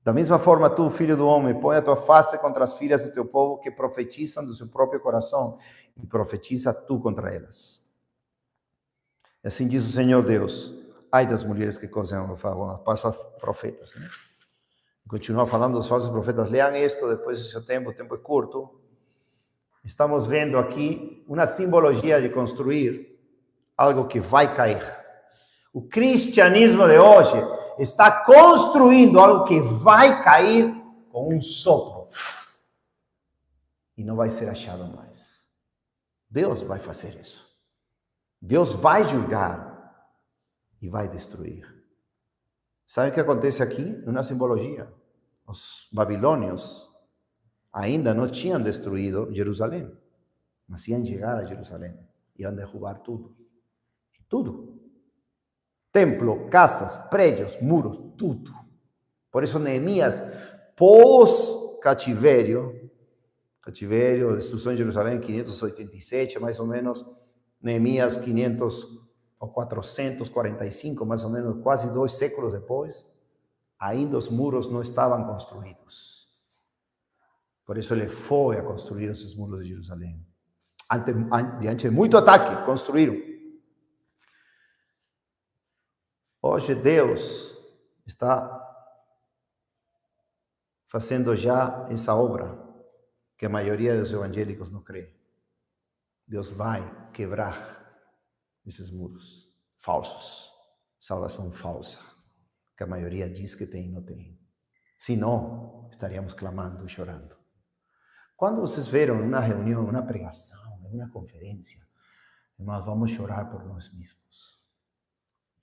Da mesma forma, tu, filho do homem, põe a tua face contra as filhas do teu povo que profetizam do seu próprio coração e profetiza tu contra elas. E assim diz o Senhor Deus, ai das mulheres que cosem os falsos profetas. Né? Continua falando dos falsos profetas. Leam isto depois do seu tempo, o tempo é curto. Estamos vendo aqui uma simbologia de construir algo que vai cair. O cristianismo de hoje está construindo algo que vai cair com um sopro. E não vai ser achado mais. Deus vai fazer isso. Deus vai julgar e vai destruir. Sabe o que acontece aqui? Uma simbologia. Os babilônios ainda não tinham destruído Jerusalém, mas iam chegar a Jerusalém, iam derrubar tudo. Tudo. Templo, casas, prédios, muros, tudo. Por isso Neemias, pós-cativeiro, destruição de Jerusalém, 587, mais ou menos, Neemias 500 ou 445, mais ou menos, quase 2 séculos depois, ainda os muros não estavam construídos. Por isso ele foi a construir esses muros de Jerusalém. Diante de muito ataque, construíram. Hoje Deus está fazendo já essa obra que a maioria dos evangélicos não crê. Deus vai quebrar esses muros falsos, salvação falsa, que a maioria diz que tem e não tem. Se não, estaríamos clamando e chorando. Quando vocês viram uma reunião, uma pregação, uma conferência, nós vamos chorar por nós mesmos.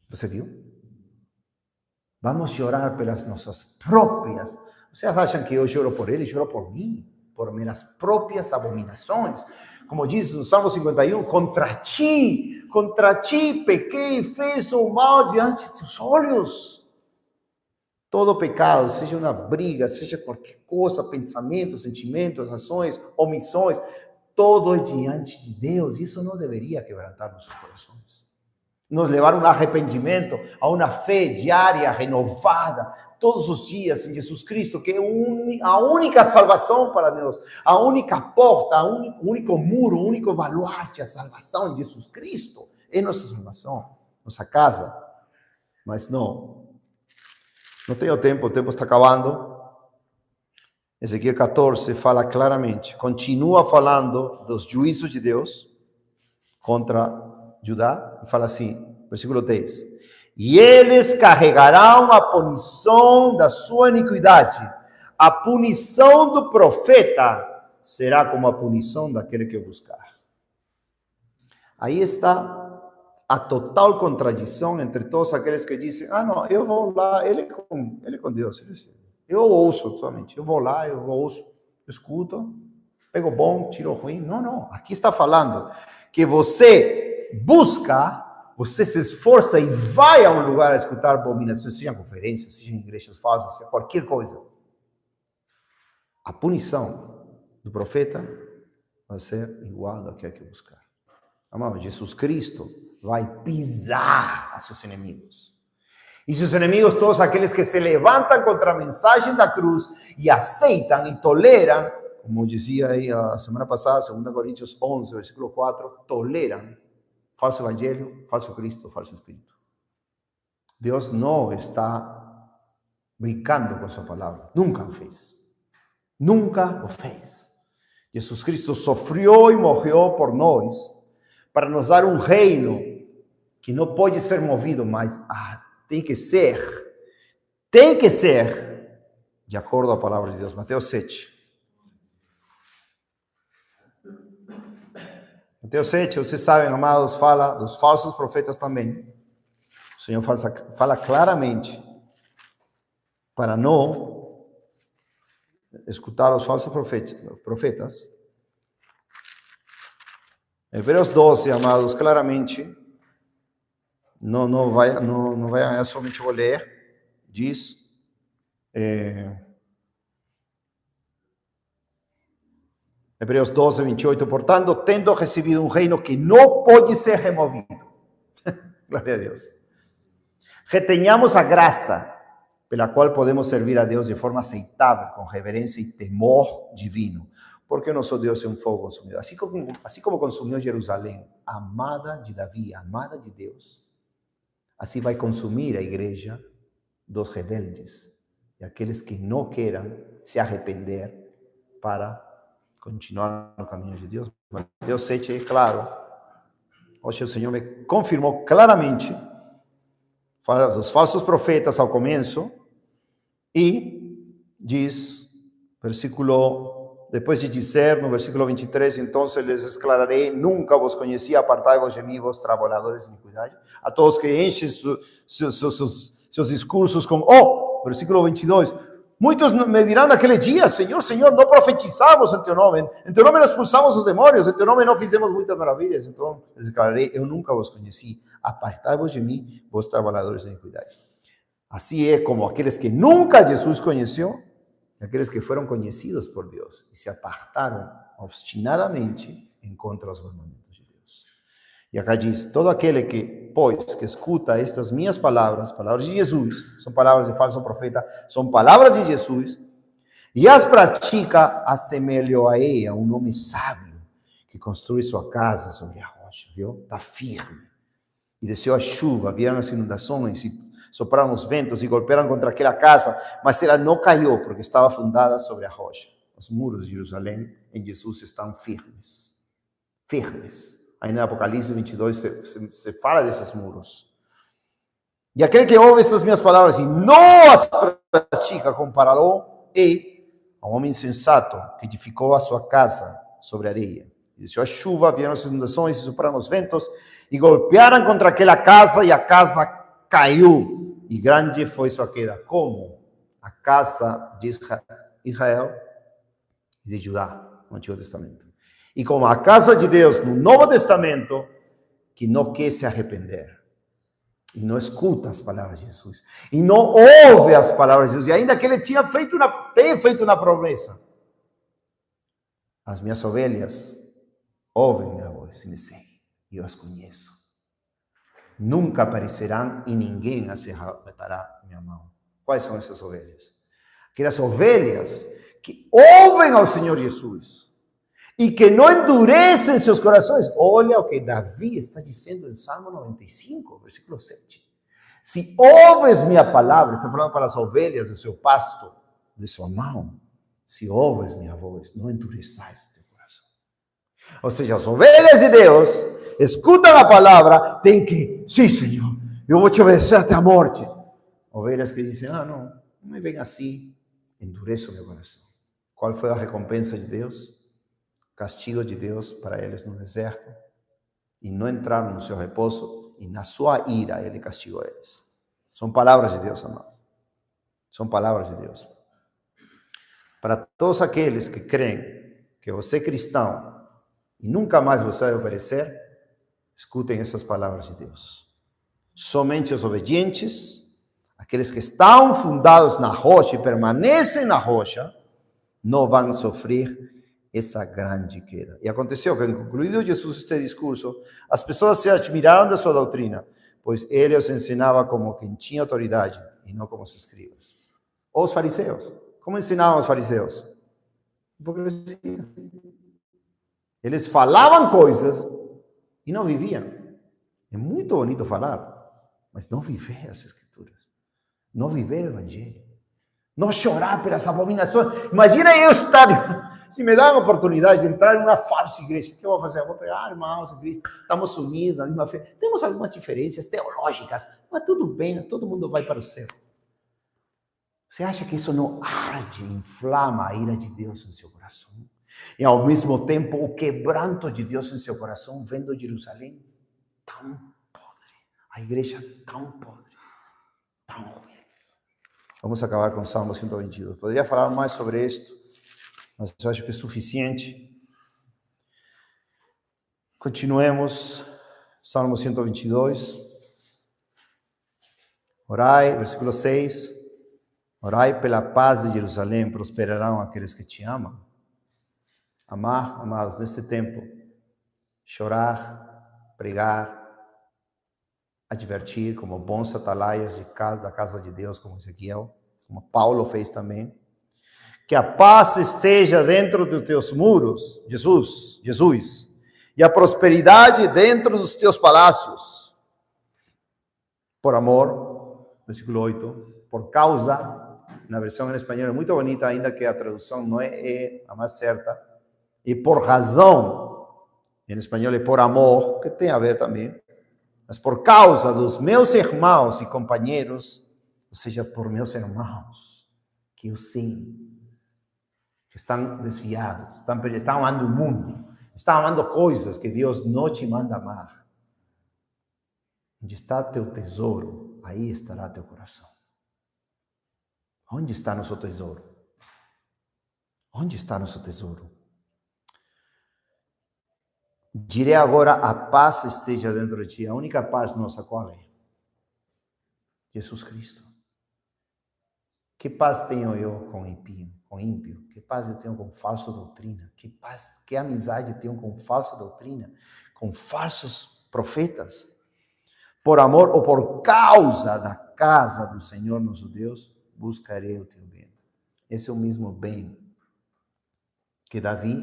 Você viu? Vamos chorar pelas nossas próprias. Vocês acham que eu choro por ele? Choro por mim, por minhas próprias abominações. Como diz no Salmo 51, contra ti pequei e fiz o mal diante de teus olhos. Todo pecado, seja uma briga, seja qualquer coisa, pensamentos, sentimentos, ações, omissões, todo é diante de Deus. Isso não deveria quebrantar nossos corações. Nos levar a um arrependimento, a uma fé diária, renovada, todos os dias em Jesus Cristo, que é a única salvação para nós, a única porta, o único muro, o único baluarte, a salvação em Jesus Cristo. É nossa salvação, nossa casa. Mas não tenho tempo, o tempo está acabando. Ezequiel 14 fala claramente, continua falando dos juízos de Deus contra Judá, e fala assim, versículo 10, e eles carregarão a punição da sua iniquidade, a punição do profeta será como a punição daquele que o buscar. Aí está a total contradição entre todos aqueles que dizem, não, eu vou lá, ele é com Deus, eu ouço somente, eu vou lá, eu ouço, eu escuto, pego bom, tiro ruim. Não, aqui está falando que você busca, você se esforça e vai a um lugar a escutar abominações, seja conferências, seja igrejas falsas, seja qualquer coisa. A punição do profeta vai ser igual àquele que buscar. Amado, Jesus Cristo vai pisar a seus inimigos. E seus inimigos, todos aqueles que se levantam contra a mensagem da cruz e aceitam e toleram, como dizia aí a semana passada, 2 Coríntios 11, versículo 4, toleram falso evangelho, falso Cristo, falso Espírito. Deus não está brincando com sua palavra. Nunca o fez. Nunca o fez. Jesus Cristo sofreu e morreu por nós para nos dar um reino que não pode ser movido, mas tem que ser de acordo com a palavra de Deus. Mateus 7. Mateus 7, vocês sabem, amados, fala dos falsos profetas também. O Senhor fala claramente para não escutar os falsos profetas. Hebreus 12, amados, claramente, não vai, eu somente vou ler, diz, Hebreus 12, 28, portanto, tendo recebido um reino que não pode ser removido, glória a Deus, retenhamos a graça pela qual podemos servir a Deus de forma aceitável, com reverência e temor divino, porque o nosso Deus é um fogo consumidor. Assim como consumiu Jerusalém, amada de Davi, amada de Deus, assim vai consumir a igreja dos rebeldes e aqueles que não queiram se arrepender para continuar no caminho de Deus. Mateus 7 é claro. Hoje o Senhor me confirmou claramente, fala dos falsos profetas ao começo, e diz, depois de dizer, no versículo 23, então lhes esclararei, nunca vos conheci, apartai-vos de mim, vos trabalhadores de iniquidade. A todos que enchem seus discursos com, versículo 22, muitos me dirão naquele dia, Senhor, não profetizamos em teu nome não expulsamos os demônios, em teu nome não fizemos muitas maravilhas. Então lhes declararei, eu nunca vos conheci, apartai-vos de mim, vos trabalhadores de iniquidade. Assim é como aqueles que nunca Jesus conheceu, aqueles que foram conhecidos por Deus e se apartaram obstinadamente em contra dos mandamentos de Deus. E acá diz, todo aquele que escuta estas minhas palavras de Jesus, são palavras de falso profeta, são palavras de Jesus, E as pratica, assemelhou a ela um homem sábio que construi sua casa sobre a rocha, viu? Está firme. E desceu a chuva, vieram as inundações, e sopraram os ventos e golpearam contra aquela casa, mas ela não caiu, porque estava fundada sobre a rocha. Os muros de Jerusalém em Jesus estão firmes. Firmes. Aí no Apocalipse 22 se fala desses muros. E aquele que ouve estas minhas palavras e não as pratica, compará-lo a um homem insensato que edificou a sua casa sobre a areia. E desceu a chuva, vieram as inundações e sopraram os ventos e golpearam contra aquela casa, e a casa caiu. E grande foi sua queda, como a casa de Israel e de Judá no Antigo Testamento. E como a casa de Deus no Novo Testamento, que não quer se arrepender. E não escuta as palavras de Jesus. E não ouve as palavras de Jesus. E ainda que ele tem feito uma promessa. As minhas ovelhas ouvem minha voz e me seguem. E eu as conheço. Nunca aparecerão e ninguém as arrebatará da minha mão. Quais são essas ovelhas? Aquelas ovelhas que ouvem ao Senhor Jesus e que não endurecem seus corações. Olha o que Davi está dizendo em Salmo 95, versículo 7. Se ouves minha palavra, está falando para as ovelhas do seu pasto, de sua mão. Se ouves minha voz, não endureçais teu coração. Ou seja, as ovelhas de Deus escutam a palavra, tem que, sim, Senhor, eu vou te obedecer até a morte. Ovelhas que dizem, não me vem assim, endureça o meu coração. Qual foi a recompensa de Deus? Castigo de Deus para eles no deserto, e não entraram no seu repouso, e na sua ira ele castigou eles. São palavras de Deus, amado. São palavras de Deus. Para todos aqueles que creem que você é cristão e nunca mais você vai obedecer, escutem essas palavras de Deus. Somente os obedientes, aqueles que estão fundados na rocha e permanecem na rocha, não vão sofrer essa grande queda. E aconteceu que, concluído Jesus este discurso, as pessoas se admiraram da sua doutrina, pois ele os ensinava como quem tinha autoridade e não como os escribas. Ou os fariseus. Como ensinavam os fariseus? Hipocrisia. Eles falavam coisas e não viviam. É muito bonito falar, mas não viver as escrituras. Não viver o evangelho. Não chorar pelas abominações. Imagina eu estar... Se me dá a oportunidade de entrar em uma falsa igreja, o que eu vou fazer? Eu vou pegar, irmãos, em Cristo, estamos unidos na mesma fé. Temos algumas diferenças teológicas, mas tudo bem, todo mundo vai para o céu. Você acha que isso não arde, inflama a ira de Deus em seu coração? E ao mesmo tempo, o quebranto de Deus em seu coração, vendo Jerusalém tão podre, a igreja tão podre, tão ruim. Vamos acabar com o Salmo 122. Poderia falar mais sobre isto, mas eu acho que é suficiente. Continuemos. Salmo 122. Orai, versículo 6. Orai pela paz de Jerusalém, prosperarão aqueles que te amam. Amar, amados, nesse tempo, chorar, pregar, advertir como bons atalaias da casa de Deus, como Ezequiel, como Paulo fez também. Que a paz esteja dentro dos teus muros, Jesus, e a prosperidade dentro dos teus palácios. Por amor, versículo 8, por causa, na versão em espanhol é muito bonita, ainda que a tradução não é a mais certa, e por razão, em espanhol é por amor, que tem a ver também, mas por causa dos meus irmãos e companheiros, ou seja, por meus irmãos, que eu sei, que estão desviados, estão amando o mundo, estão amando coisas que Deus não te manda amar. Onde está teu tesouro, aí estará teu coração. Onde está nosso tesouro? Onde está nosso tesouro? Direi agora, a paz esteja dentro de ti. A única paz nossa qual é? Jesus Cristo. Que paz tenho eu com ímpio? Que paz eu tenho com falsa doutrina? Que paz, que amizade tenho com falsa doutrina? Com falsos profetas? Por amor ou por causa da casa do Senhor nosso Deus, buscarei o teu bem. esse é o mesmo bem que Davi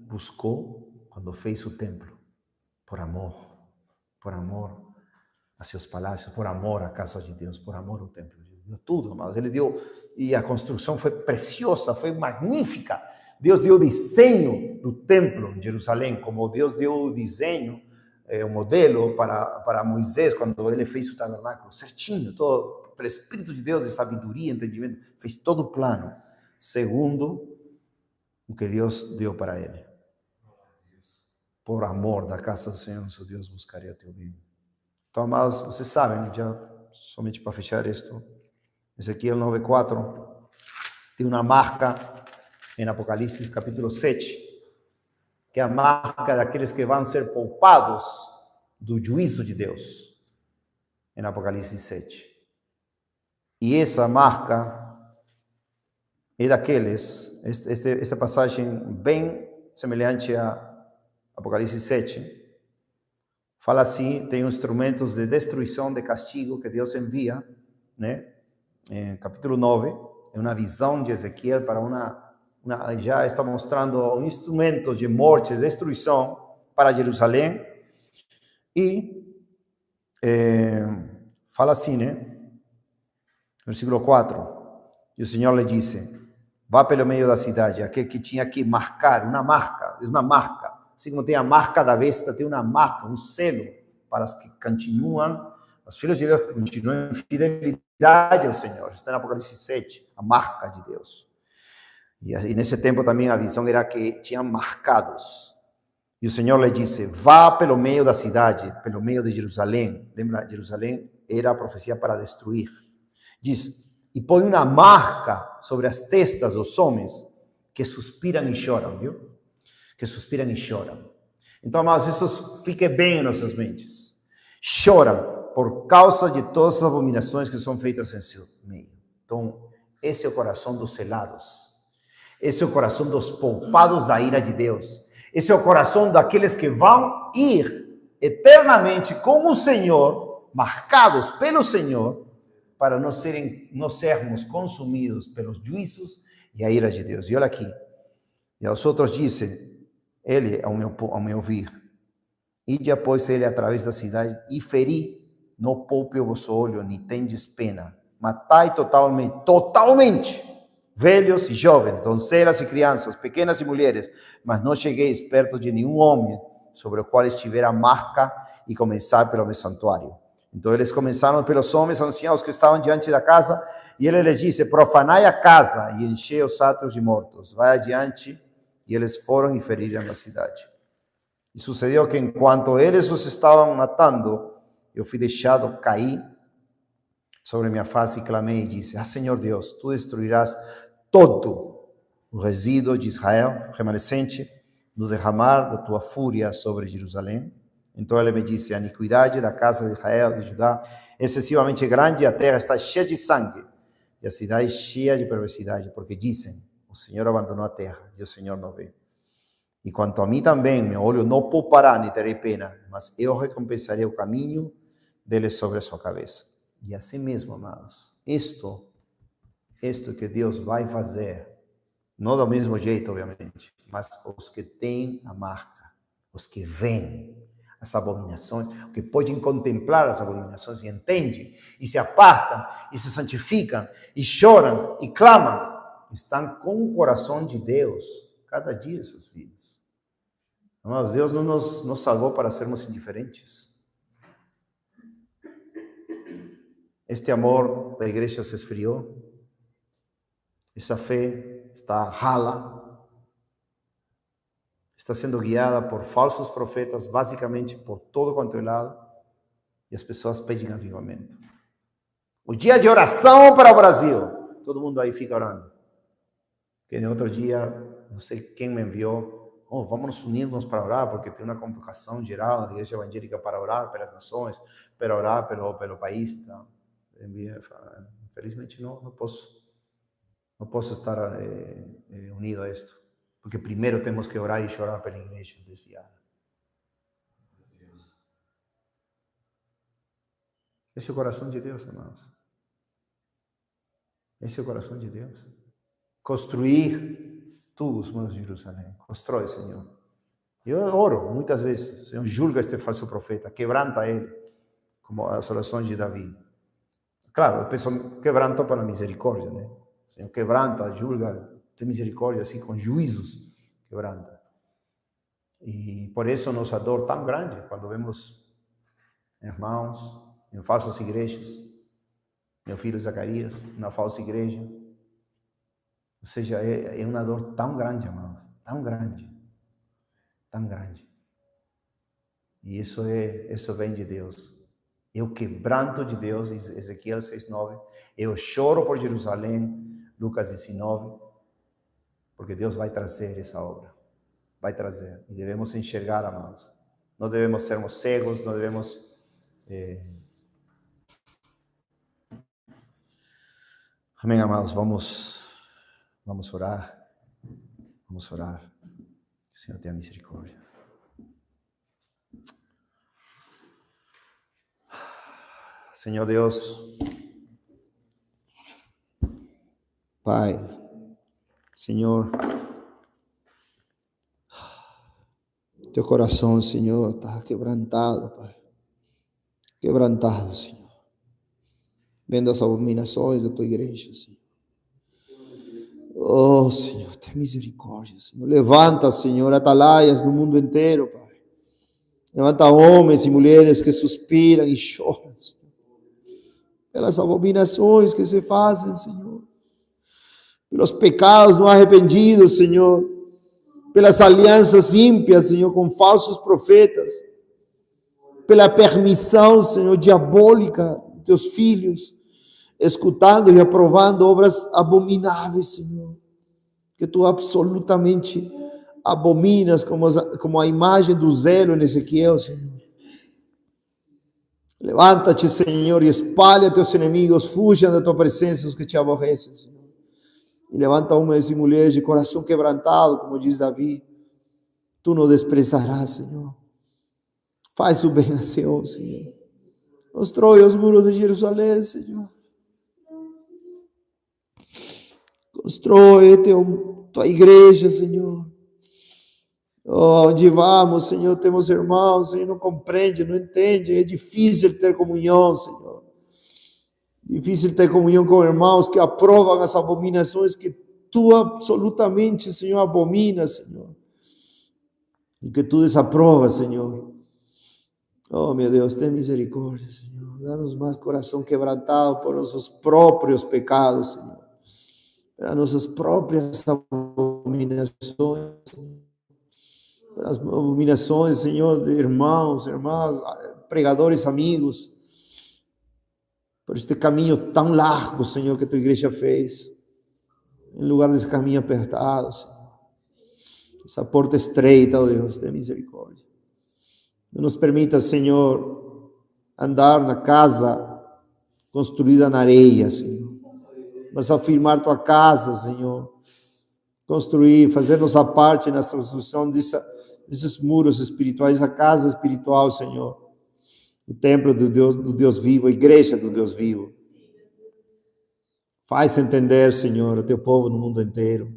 buscou quando fez o templo, por amor a seus palácios, por amor à casa de Deus, por amor ao templo de Deus. Deu tudo, amados. Ele deu, e a construção foi preciosa, foi magnífica. Deus deu o desenho do templo em Jerusalém, como Deus deu o desenho, o modelo para Moisés, quando ele fez o tabernáculo, certinho, todo, pelo Espírito de Deus, de sabedoria, entendimento, fez todo o plano, segundo o que Deus deu para ele. Por amor da casa do Senhor, nosso Deus, buscaria o teu bem. Então, amados, vocês sabem, já somente para fechar isto, Ezequiel 9:4 tem uma marca em Apocalipse capítulo 7, que é a marca daqueles que vão ser poupados do juízo de Deus, em Apocalipse 7. E essa marca é daqueles, essa passagem bem semelhante a Apocalipse 7, fala assim, tem instrumentos de destruição, de castigo que Deus envia, né? Em capítulo 9, é uma visão de Ezequiel para já está mostrando instrumentos de morte, de destruição para Jerusalém. E fala assim, né? Versículo 4, e o Senhor lhe disse, vá pelo meio da cidade, aquele que tinha que marcar, uma marca, assim como tem a marca da besta, tem uma marca, um selo, para os que continuam, os filhos de Deus que continuam em fidelidade ao Senhor. Está em Apocalipse 7, a marca de Deus. E nesse tempo também a visão era que tinham marcados. E o Senhor lhe disse, vá pelo meio da cidade, pelo meio de Jerusalém. Lembra, Jerusalém era a profecia para destruir. Diz, e põe uma marca sobre as testas dos homens que suspiram e choram, viu? Que suspiram e choram. Então, amados, isso fique bem em nossas mentes. Choram por causa de todas as abominações que são feitas em seu meio. Então, esse é o coração dos selados. Esse é o coração dos poupados da ira de Deus. Esse é o coração daqueles que vão ir eternamente com o Senhor, marcados pelo Senhor, para não sermos consumidos pelos juízos e a ira de Deus. E olha aqui, e aos outros disse, ele, ao meu ouvir, ide após ele através da cidade e feri, não poupe o vosso olho, nem tendes pena. Matai totalmente, velhos e jovens, donzelas e crianças, pequenas e mulheres, mas não chegueis perto de nenhum homem sobre o qual estivera a marca e começar pelo meu santuário. Então eles começaram pelos homens anciãos que estavam diante da casa, e ele lhes disse, profanai a casa e enchei os atos de mortos. Vai adiante. E eles foram e feriram a cidade. E sucedeu que enquanto eles os estavam matando, eu fui deixado cair sobre minha face e clamei e disse, Senhor Deus, tu destruirás todo o resíduo de Israel, remanescente, no derramar da tua fúria sobre Jerusalém. Então ele me disse, a iniquidade da casa de Israel, de Judá, é excessivamente grande, e a terra está cheia de sangue, e a cidade cheia de perversidade, porque dizem, o Senhor abandonou a terra, e o Senhor não vê. E quanto a mim também, meu olho não poupará, nem terei pena, mas eu recompensarei o caminho deles sobre a sua cabeça. E assim mesmo, amados, isto que Deus vai fazer, não do mesmo jeito, obviamente, mas os que têm a marca, os que veem as abominações, que podem contemplar as abominações e entendem, e se apartam, e se santificam, e choram, e clamam, estão com o coração de Deus cada dia de suas vidas. Mas Deus não nos salvou para sermos indiferentes. Este amor da igreja se esfriou, essa fé está rala, está sendo guiada por falsos profetas, basicamente por todo quanto é lado, e as pessoas pedem avivamento. O dia de oração para o Brasil, todo mundo aí fica orando. Que no outro dia, não sei quem me enviou, vamos nos unirmos para orar, porque tem uma convocação geral da igreja evangélica para orar pelas nações, para orar pelo país. Então, infelizmente não posso estar unido a isto, porque primeiro temos que orar e chorar pela igreja desviada. Esse é o coração de Deus, amados. Esse é o coração de Deus. construir tu os muros de Jerusalém. Constrói, Senhor. Eu oro muitas vezes, Senhor, julga este falso profeta, quebranta ele, como as orações de Davi. Claro, eu peço quebranto para misericórdia, né? Senhor, quebranta, julga, tem misericórdia, assim, com juízos, quebranta. E por isso nossa dor tão grande, quando vemos irmãos em falsas igrejas, meu filho Zacarias, na falsa igreja. Ou seja, é uma dor tão grande, amados, tão grande, tão grande. E isso vem de Deus. É o quebranto de Deus, Ezequiel 6:9. Eu choro por Jerusalém, Lucas 19, porque Deus vai trazer essa obra. Vai trazer. E devemos enxergar, amados. Não devemos sermos cegos, não devemos... Amém, amados. Vamos orar. Vamos orar. Que o Senhor tenha misericórdia. Senhor Deus, Pai, Senhor, teu coração, Senhor, está quebrantado, Pai. Quebrantado, Senhor. Vendo as abominações da tua igreja, Senhor. Oh, Senhor, tem misericórdia, Senhor. Levanta, Senhor, atalaias no mundo inteiro, Pai. Levanta homens e mulheres que suspiram e choram, Senhor, pelas abominações que se fazem, Senhor. Pelos pecados não arrependidos, Senhor. Pelas alianças ímpias, Senhor, com falsos profetas. Pela permissão, Senhor, diabólica dos teus filhos, escutando e aprovando obras abomináveis, Senhor, que tu absolutamente abominas, como a imagem do zelo em Ezequiel, Senhor. Levanta-te, Senhor, e espalha teus inimigos, fujam da tua presença os que te aborrecem, Senhor. E levanta homens e mulheres de coração quebrantado, como diz Davi. Tu não desprezarás, Senhor. Faz o bem a Senhor, Senhor. Constrói os muros de Jerusalém, Senhor. Constrói tua igreja, Senhor. Oh, onde vamos, Senhor, temos irmãos, Senhor, não compreende, não entende. É difícil ter comunhão, Senhor. Difícil ter comunhão com irmãos que aprovam as abominações que tu absolutamente, Senhor, abominas, Senhor. E que tu desaprovas, Senhor. Oh, meu Deus, tem misericórdia, Senhor. Dá-nos mais coração quebrantado por nossos próprios pecados, Senhor. Para nossas próprias abominações, Senhor. Para as abominações, Senhor, de irmãos, irmãs, pregadores, amigos. Por este caminho tão largo, Senhor, que tua igreja fez. Em lugar desse caminho apertado, Senhor. Essa porta estreita, oh Deus, tem misericórdia. Não nos permita, Senhor, andar na casa construída na areia, Senhor. Mas afirmar tua casa, Senhor. Construir, fazer nossa parte na construção desses muros espirituais, a casa espiritual, Senhor. O templo do Deus vivo, a igreja do Deus vivo. Faz entender, Senhor, o teu povo no mundo inteiro.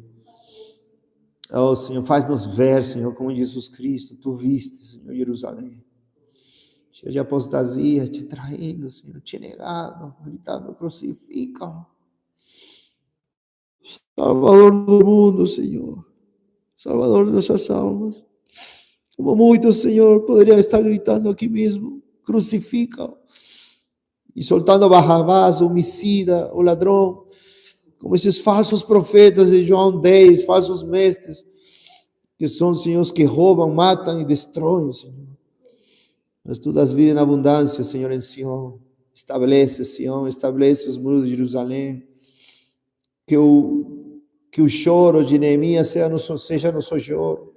Oh, Senhor, faz-nos ver, Senhor, como Jesus Cristo, tu viste, Senhor, Jerusalém. Cheio de apostasia, te traindo, Senhor, te negando, gritando, crucifica. Salvador do mundo, Senhor. Salvador de nossas almas. Como muitos, Senhor, poderiam estar gritando aqui mesmo, crucifica. E soltando Barrabás, o homicida, o ladrão. Como esses falsos profetas de João 10, falsos mestres, que são, Senhor, que roubam, matam e destroem, Senhor. Mas tu das vida em abundância, Senhor, em Sião. Estabelece, Sião, estabelece os muros de Jerusalém. Que o choro de Neemias seja nosso choro.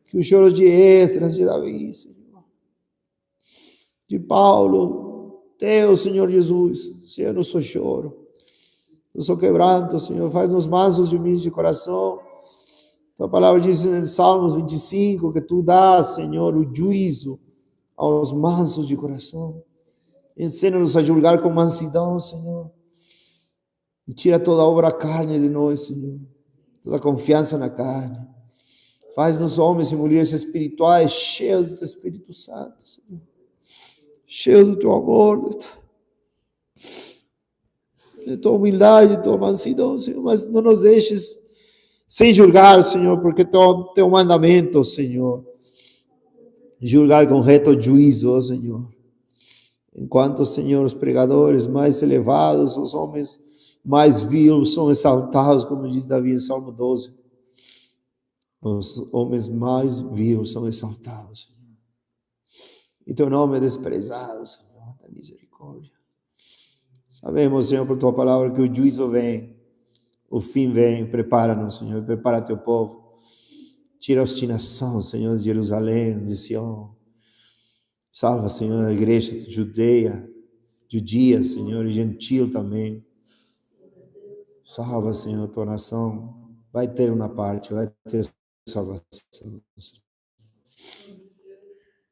Que o choro de Esdras, de Davi, Senhor. De Paulo, teu, Senhor Jesus, seja nosso choro. Nosso quebranto, Senhor, faz-nos mansos e humildes de coração. Tua palavra diz em Salmos 25 que tu dás, Senhor, o juízo aos mansos de coração. Ensina-nos a julgar com mansidão, Senhor. E tira toda obra carne de nós, Senhor. toda confiança na carne. Faz-nos homens e mulheres espirituais cheios do teu Espírito Santo, Senhor. Cheios do teu amor, de tua humildade, de tua mansidão, Senhor. Mas não nos deixes sem julgar, Senhor, porque teu mandamento, Senhor, julgar com reto juízo, Senhor. Enquanto, Senhor, os pregadores mais elevados, os homens mais vivos são exaltados, como diz Davi em Salmo 12. Os homens mais vivos são exaltados, Senhor. E teu nome é desprezado, Senhor, da misericórdia. Sabemos, Senhor, por tua palavra, que o juízo vem, o fim vem. Prepara-nos, Senhor, prepara teu povo. Tira a obstinação, Senhor, de Jerusalém, de Sião. Salva, Senhor, a igreja judia, Senhor, e gentil também. Salva, Senhor, a tua nação. Vai ter uma parte, vai ter salvação.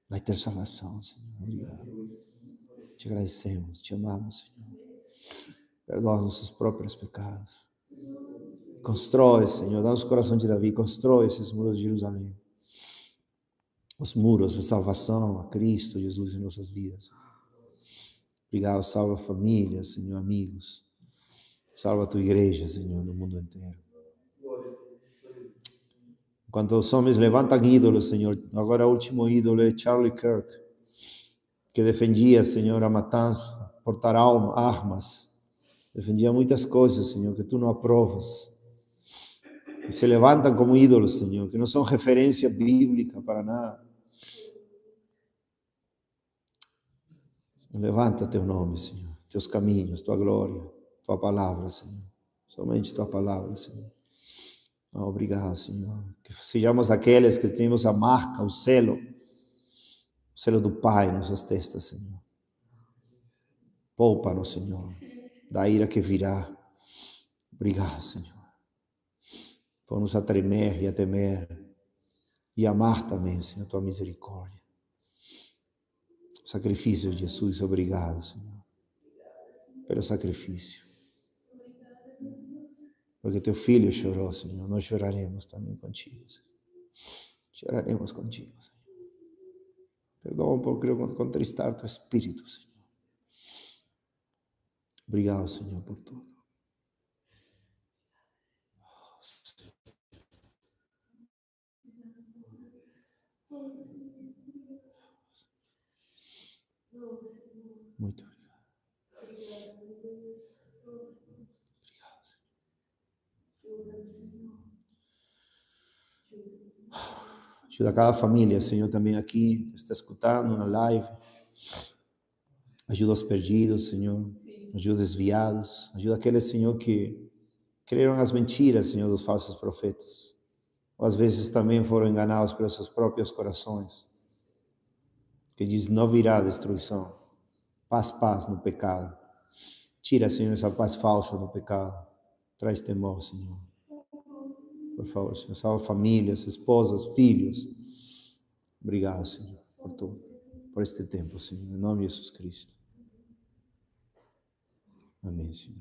Vai ter salvação, Senhor. Obrigado. Te agradecemos, te amamos, Senhor. Perdoa os nossos próprios pecados. Constrói, Senhor, dá-nos o coração de Davi, constrói esses muros de Jerusalém. Os muros de salvação a Cristo Jesus em nossas vidas. Obrigado, salva a família, Senhor, amigos. Salva a tua igreja, Senhor, no mundo inteiro. Enquanto os homens levantam ídolos, Senhor, agora o último ídolo é Charlie Kirk, que defendia, Senhor, a matança, portar armas. Defendia muitas coisas, Senhor, que tu não aprovas. E se levantam como ídolos, Senhor, que não são referência bíblica para nada. Levanta teu nome, Senhor, teus caminhos, tua glória, tua palavra, Senhor. Somente tua palavra, Senhor. Obrigado, Senhor. Que sejamos aqueles que temos a marca, o selo do Pai em nossas testas, Senhor. Poupa-nos, Senhor, da ira que virá. Obrigado, Senhor. Põe-nos a tremer e a temer e amar também, Senhor, tua misericórdia. Sacrifício de Jesus, obrigado, Senhor, pelo sacrifício. Porque teu filho chorou, Senhor, nós choraremos também contigo, Senhor. Choraremos contigo, Senhor. Perdoa porque eu contristar teu espírito, Senhor. Obrigado, Senhor, por tudo. Muito obrigado. Ajuda cada família, Senhor, também aqui, que está escutando na live. Ajuda os perdidos, Senhor. Ajuda os desviados. Ajuda aqueles, Senhor, que creram as mentiras, Senhor, dos falsos profetas. Ou às vezes também foram enganados pelos seus próprios corações. Que diz, não virá destruição. Paz, paz no pecado. Tira, Senhor, essa paz falsa do pecado. Traz temor, Senhor. Por favor, Senhor, salva famílias, esposas, filhos. Obrigado, Senhor, por tudo. Por este tempo, Senhor. Em nome de Jesus Cristo. Amém, Senhor.